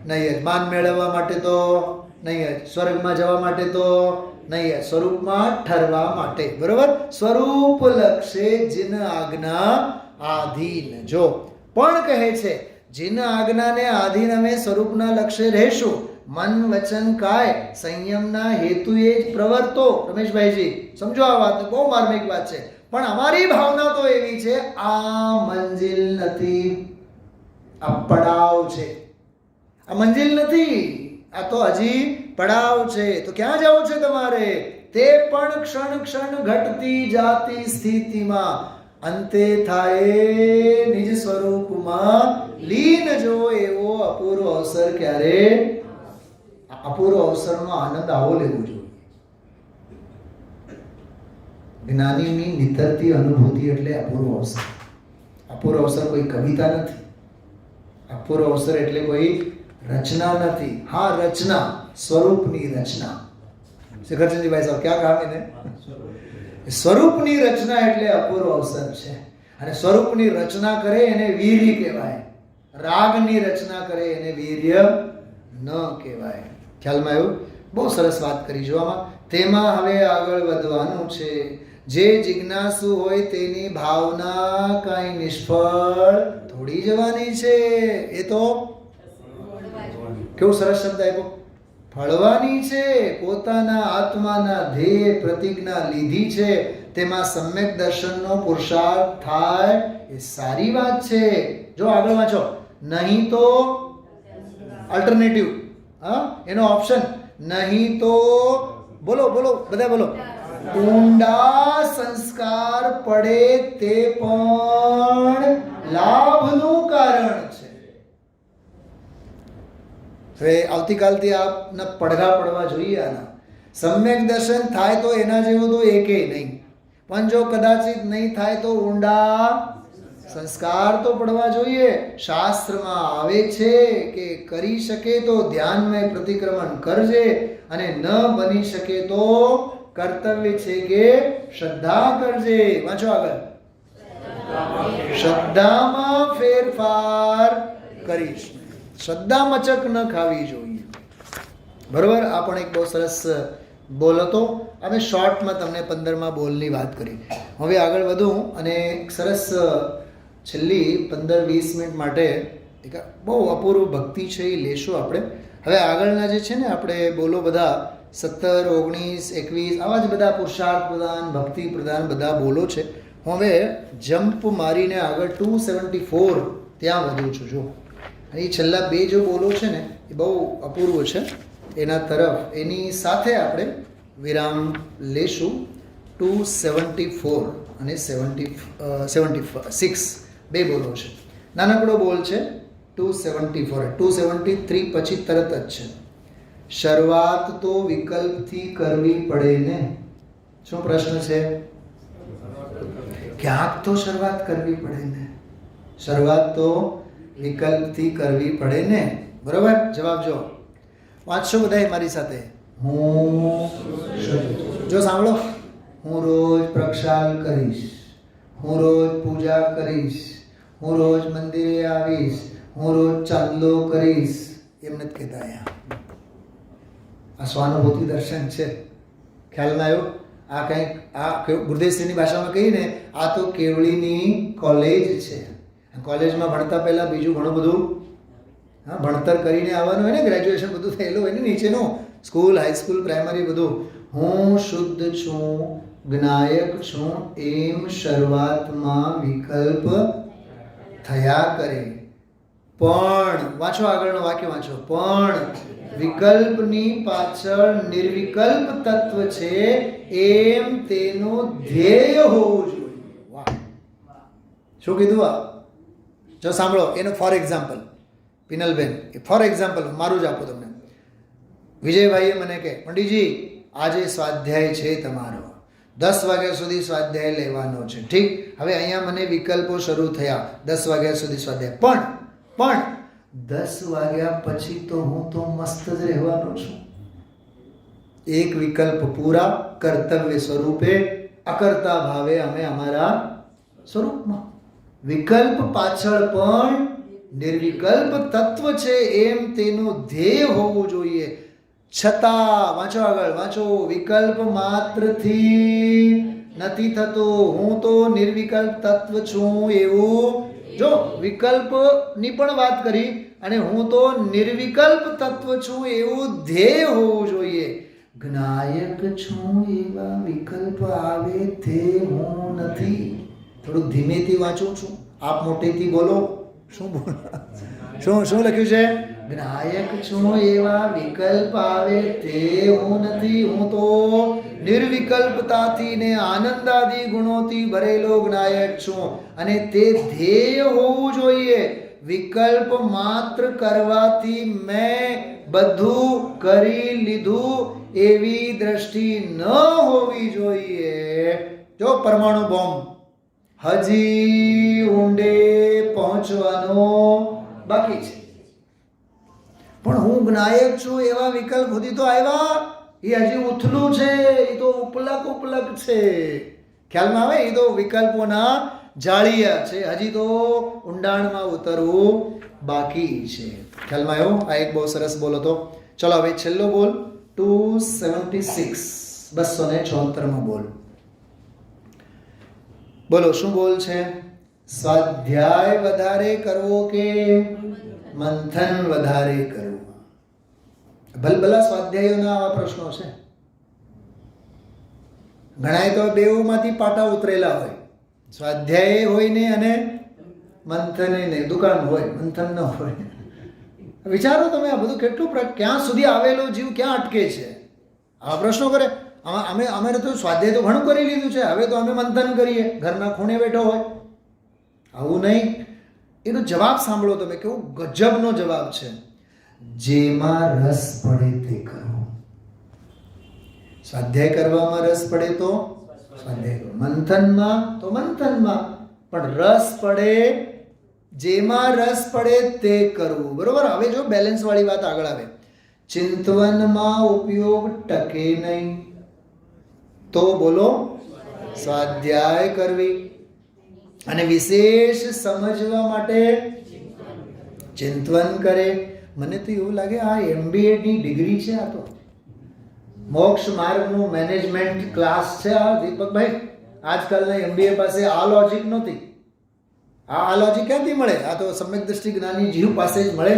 નહીં જ, માન મેળવવા માટે તો નહીં જ, સ્વર્ગમાં જવા માટે તો નહીં જ, સ્વરૂપમાં ઠરવા માટે. બરોબર? સ્વરૂપ લક્ષે જીન આજ્ઞા આધીન જો. પણ કહે છે જીન આજ્ઞાને આધીન અમે સ્વરૂપના લક્ષ્ય રહેશું. મન વચન કાય સંયમના હેતુએ જ પ્રવર્તો. રમેશભાઈજી સમજો આ વાત, બહુ માર્મિક વાત છે. પણ અમારી ભાવના તો એવી છે, આ મંજિલ નથી, આ પડાવ છે. આ મંજિલ નથી, આ તો હજી પડાવ છે. તો ક્યાં જવું છે તમારે? તે પણ ક્ષણ ક્ષણ ઘટતી જાતી સ્થિતિમાં અંતે થાય નિજ સ્વરૂપમાં લીન જો. એવો અપૂર્વ અવસર ક્યારે? અપૂર્વ અવસરનો આનંદ આવો લેવો જોઈએ. જ્ઞાનીની નિતરતી અનુભૂતિ એટલે અપૂર્વ અવસર. અપૂર્વ અવસર કોઈ કવિતા નથી. અપૂર્વ અવસર એટલે કોઈ રચના નથી. હા, રચના, સ્વરૂપની રચના. શિખરચંદજીભાઈ સાહેબ ક્યાં કામ એને? સ્વરૂપની રચના એટલે અપૂર્વ અવસર છે. અને સ્વરૂપની રચના કરે એને વીર્ય કહેવાય. રાગની રચના કરે એને વીર્ય ન કહેવાય. ખ્યાલમાં આવ્યું? બહુ સરસ વાત કરી. જોવામાં તેમાં હવે આગળ વધવાનું છે. જે જિજ્ઞાસુ હોય તેની ભાવના કાંઈ નિષ્ફળ થોડી જવાની છે. એ તો કેવું સરસ શબ્દ આપ્યો, ફળવાની છે. પોતાના આત્માના ધ્યેય પ્રતિજ્ઞા લીધી છે, તેમાં સમ્યક દર્શનનો પુરુષાર્થ થાય એ સારી વાત છે. જો આગળ વાંચો, નહીં તો અલ્ટરનેટિવ, હા, એનો ઓપ્શન નહીં તો બોલો બોલો બધા બોલો, ઊંડા સંસ્કાર પડે તે પણ લાભનું કારણ છે. હવે આવતીકાલથી આપના પડઘા પડવા જોઈએ. આના સમ્યક દર્શન થાય તો એના જેવું તો એકેય નહીં, પણ જો કદાચિત નહીં થાય તો ઊંડા સંસ્કાર તો પડવા જોઈએ. શાસ્ત્રમાં આવે છે કે કરી શકે તો ધ્યાનમય પ્રતિક્રમણ કરજે, અને ન બની શકે તો કર્તવ્ય છે કે શ્રદ્ધા કરજે. વાંચો આગળ, શ્રદ્ધામાં ફેરફાર કરીશ. શ્રદ્ધા મચક ન ખાવી જોઈએ. બરોબર? આ પણ એક બહુ સરસ બોલ હતો. અમે શોર્ટમાં તમને 15મા બોલની વાત કરી. હવે આગળ વધું અને સરસ છેલ્લી 15-20 મિનિટ માટે એક બહુ અપૂર્વ ભક્તિ છે એ લેશું આપણે. હવે આગળના જે છે ને આપણે બોલો બધા 17, 19, 21 આવા જ બધા પુરુષાર્થ પ્રધાન, ભક્તિ પ્રધાન બધા બોલો છે. હું હવે જમ્પ મારીને આગળ 274 ત્યાં વધું છું. જો અને એ છેલ્લા 2 જો બોલો છે ને એ બહુ અપૂર્વ છે, એના તરફ એની સાથે આપણે વિરામ લેશું. 274 અને 76 2 બોલો છે. નાનકડો બોલ છે 274. 273 પછી તરત જ છે. શરૂઆત તો વિકલ્પથી કરવી પડે ને. શું પ્રશ્ન છે? ક્યાંક તો શરૂઆત કરવી પડે ને, શરૂઆત તો વિકલ્પથી કરવી પડે ને, બરોબર? જવાબ જો વાંચશો બધા મારી સાથે. હું જો સાંભળો, હું રોજ પ્રક્ષાલ કરીશ, હું રોજ પૂજા કરીશ, હું રોજ મંદિરે આવીશ, હું રોજ ચાંદલો કરીશ, એમ નથી કહેતા અહીંયા. આ સ્વાનુભૂતિ દર્શન છે. ખ્યાલમાં આવ્યો? આ કંઈક આ ગુરુદેવસિંહની ભાષામાં કહીને આ તો કેવડીની કોલેજ છે. કોલેજમાં ભણતા પહેલાં બીજું ઘણું બધું ભણતર કરીને આવવાનું હોય ને, ગ્રેજ્યુએશન બધું થયેલું હોય ને નીચેનું, સ્કૂલ, હાઈસ્કૂલ, પ્રાઇમરી બધું. હું શુદ્ધ છું, જ્ઞાયક છું, એમ શરૂઆતમાં વિકલ્પ થયા કરે. પણ વાંચો, આગળનું વાક્ય વાંચો. પણ વિકલ્પની પાછળ નિર્વિકલ્પ તત્વ છે એમ તેનું ધ્યેય હોવું જોઈએ. વાહ, શું કીધું આ? જો સાંભળો, એનું for example, Pinalben, for example મારું જ આપો તમને. વિજયભાઈએ મને કહે, પંડિતજી આજે સ્વાધ્યાય છે તમારો, 10 વાગ્યા સુધી સ્વાધ્યાય લેવાનો છે. ઠીક, હવે અહીંયા મને વિકલ્પો શરૂ થયા, 10 વાગ્યા સુધી સ્વાધ્યાય. પણ 10 વાગ્યા પછી તો હું તો મસ્ત જ રહેવાનો છું. એક વિકલ્પ પૂરા, કર્તવ્ય સ્વરૂપે, અકર્તા ભાવે અમે અમારા સ્વરૂપમાં. વિકલ્પ પાછળ પણ નિર્વિકલ્પ તત્વ છે એમ તેનું ધ્યેય હોવું જોઈએ. છતાં વાંચો, આગળ વાંચો, વિકલ્પ માત્રથી નથી થતો. હું તો નિર્વિકલ્પ તત્વ છું એવું, જો વિકલ્પની પણ વાત કરી, અને હું તો નિર્વિકલ્પ તત્વ છું એવું ધ્યેય હોવું જોઈએ. જ્ઞાયક છું એવા વિકલ્પ આવે તે હું નથી. થોડુંક ધીમેથી વાંચું છું, આપ મોટેથી બોલો. શું બોલો? શું લખ્યું છે? જ્ઞાયક છું એવા વિકલ્પ આવે તે હું નથી. હું તો નિર્વિકલ્પતાથી ને આનંદાદી ગુણોથી ભરેલો જ્ઞાયક છું, અને તે ધ્યેય હોવું જોઈએ. વિકલ્પ માત્ર કરવાથી મેં બધું કરી લીધું એવી દ્રષ્ટિ ન હોવી જોઈએ. જો પરમાણુ બોમ્બ હજી ઊંડે પહોંચવાનો બાકી છે, પણ હું જ્ઞાયક છું એવા વિકલ્પ સુધી તો આવ્યા. એ હજી ઉથલું છે, એ તો ઉપલક છે. ખ્યાલમાં આવે? એ તો વિકલ્પોના જાળિયા છે, હજી તો ઊંડાણમાં ઉતરવું બાકી છે. ખ્યાલમાં આવ્યો? આ એક બહુ સરસ બોલ હતો. ચલો હવે છેલ્લો બોલ, 276, 276 બોલ. બોલો, શું બોલ છે? સ્વાધ્યાય વધારે કરવો કે મંથન વધારે કરવું? ભલભલા સ્વાધ્યાયોના આવા પ્રશ્નો છે. ઘણાય તો બેઉમાંથી પાટા ઉતરેલા હોય. સ્વાધ્યાય હોય ને અને મંથન ને, દુકાન હોય, મંથન ન હોય. વિચારો તમે, આ બધું કેટલું, ક્યાં સુધી આવેલો જીવ ક્યાં અટકે છે? આવા પ્રશ્નો કરે. અમે તો સ્વાધ્યાય તો ઘણું કરી લીધું છે, હવે તો અમે મંથન કરીએ, ઘરના ખૂણે બેઠો હોય. આવું નહીં. એનો જવાબ સાંભળો તમે, કેવો ગજબનો જવાબ છે. જેમાં રસ પડે તે કરો. સ્વાધ્યાય કરવામાં રસ પડે તો સ્વાધ્યાય કરો, મંથનમાં તો મંથનમાં, પણ રસ પડે, જેમાં રસ પડે તે કરવું. બરોબર? હવે જો બેલેન્સ વાળી વાત આગળ આવે. ચિંતવનમાં ઉપયોગ ટકે નહીં તો બોલો સ્વાધ્યાય કરવી, અને વિશેષ સમજવા માટે ચિંતવન કરે. મને તો એવું લાગે આ MBA ની ડિગ્રી છે. આ તો મોક્ષ માર્ગનું મેનેજમેન્ટ ક્લાસ છે. આ દીપકભાઈ, આજકાલના MBA પાસે આ લોજિક નહોતી. આ લોજિક ક્યાંથી મળે? આ તો સમ્યક દ્રષ્ટિ જ્ઞાની જીવ પાસે જ મળે.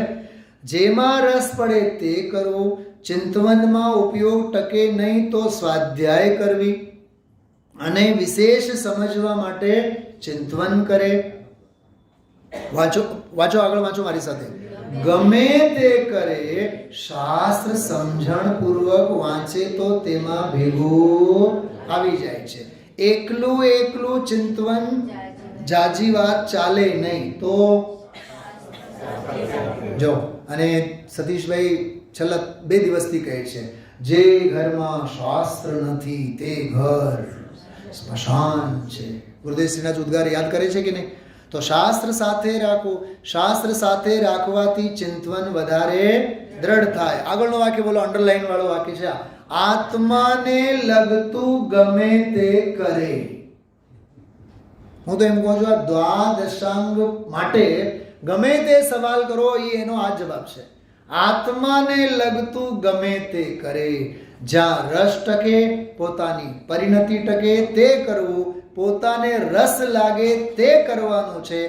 જેમાં રસ પડે તે કરવું, ચિંતવનમાં ઉપયોગ ટકે નહીં તો સ્વાધ્યાય કરવી, અને વિશેષ સમજવા માટે ચિંતવન કરે. વાંચો આગળ વાંચો મારી સાથે. ગમે તે કરે, શાસ્ત્ર સમજણ પૂર્વક વાંચે તો તેમાં ભેગું આવી જાય છે. એકલું ચિંતવન જાજી વાત ચાલે નહીં. તો જો, અને સતીશભાઈ છેલ્લા 2 દિવસથી કહે છે, જે ઘરમાં શાસ્ત્ર નથી તે ઘર સ્મશાન છે. ગુરુદેવશ્રીના જ ઉદ્ગાર યાદ કરે છે કે નહીં? તો શાસ્ત્ર સાથે રાખવું, શાસ્ત્ર સાથે રાખવાથી ચિંતવન વધારે દ્રઢ થાય. આગળનું વાક્ય બોલો, અંડરલાઈન વાળું વાક્ય છે. આત્માને લગતું ગમે તે કરે. હું તો એમ કહું છું, આ દ્વાદશાંગ માટે ગમે તે સવાલ કરો એ એનો આ જવાબ છે. આત્માને લગતું ગમે તે કરે. જ્યાં રસ ટકે, પોતાની પરિણતિ ટકે તે કરવું, પોતાને રસ લાગે તે કરવાનું છે.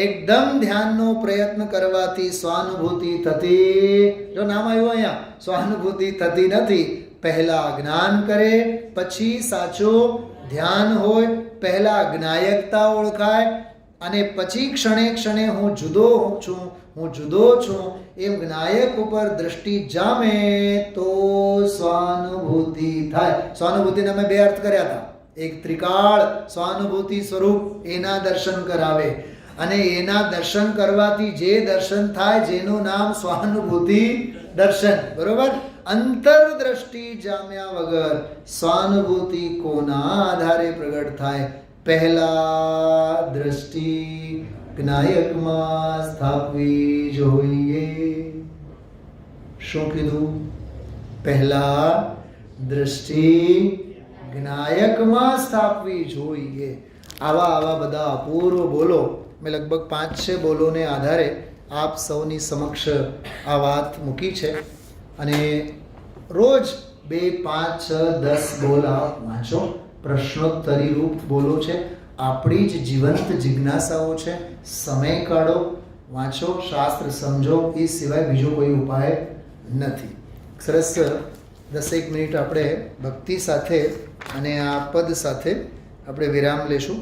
એકદમ ધ્યાનનો પ્રયત્ન કરવાથી સ્વાનુભૂતિ થતી, જો નામ આવ્યું અહીંયા, સ્વાનુભૂતિ થતી નથી. પહેલા જ્ઞાન કરે પછી સાચું ધ્યાન હોય. પહેલા જ્ઞાયકતા ઓળખાય અને પછી ક્ષણે ક્ષણે હું જુદો છું, હું જુદો છું એમ જ્ઞાયક ઉપર દ્રષ્ટિ જામે તો સ્વાનુભૂતિ થાય. સ્વાનુભૂતિના મેં બે અર્થ કર્યા હતા. એક ત્રિકાળ સ્વાનુભૂતિ સ્વરૂપ, એના દર્શન કરાવે, અને એના દર્શન કરવાથી જે દર્શન થાય જેનું નામ સ્વાનુભૂતિ દર્શન. બરોબર? અંતરદ્રષ્ટિ જામ્યા વગર સ્વાનુભૂતિ કોના આધારે પ્રગટ થાય? પહેલા દ્રષ્ટિ જ્ઞાયકમાં સ્થાપવી જોઈએ. શું કીધું? પહેલા દ્રષ્ટિ જ્ઞાયકમાં સ્થાપવી જોઈએ. આવા બધા અપૂર્વ બોલો મેં લગભગ 5-6 બોલોને આધારે આપ સૌની સમક્ષ આ વાત મૂકી છે. અને રોજ 2, 5, 6, 10 બોલ આપ વાંચો. પ્રશ્નોત્તરી રૂપ બોલો છે, આપણી જ જીવંત જિજ્ઞાસાઓ છે. સમય કાઢો, વાંચો, શાસ્ત્ર સમજો, એ સિવાય બીજો કોઈ ઉપાય નથી. સરસ 10 મિનિટ આપણે ભક્તિ સાથે અને આ પદ સાથે આપણે વિરામ લેશું.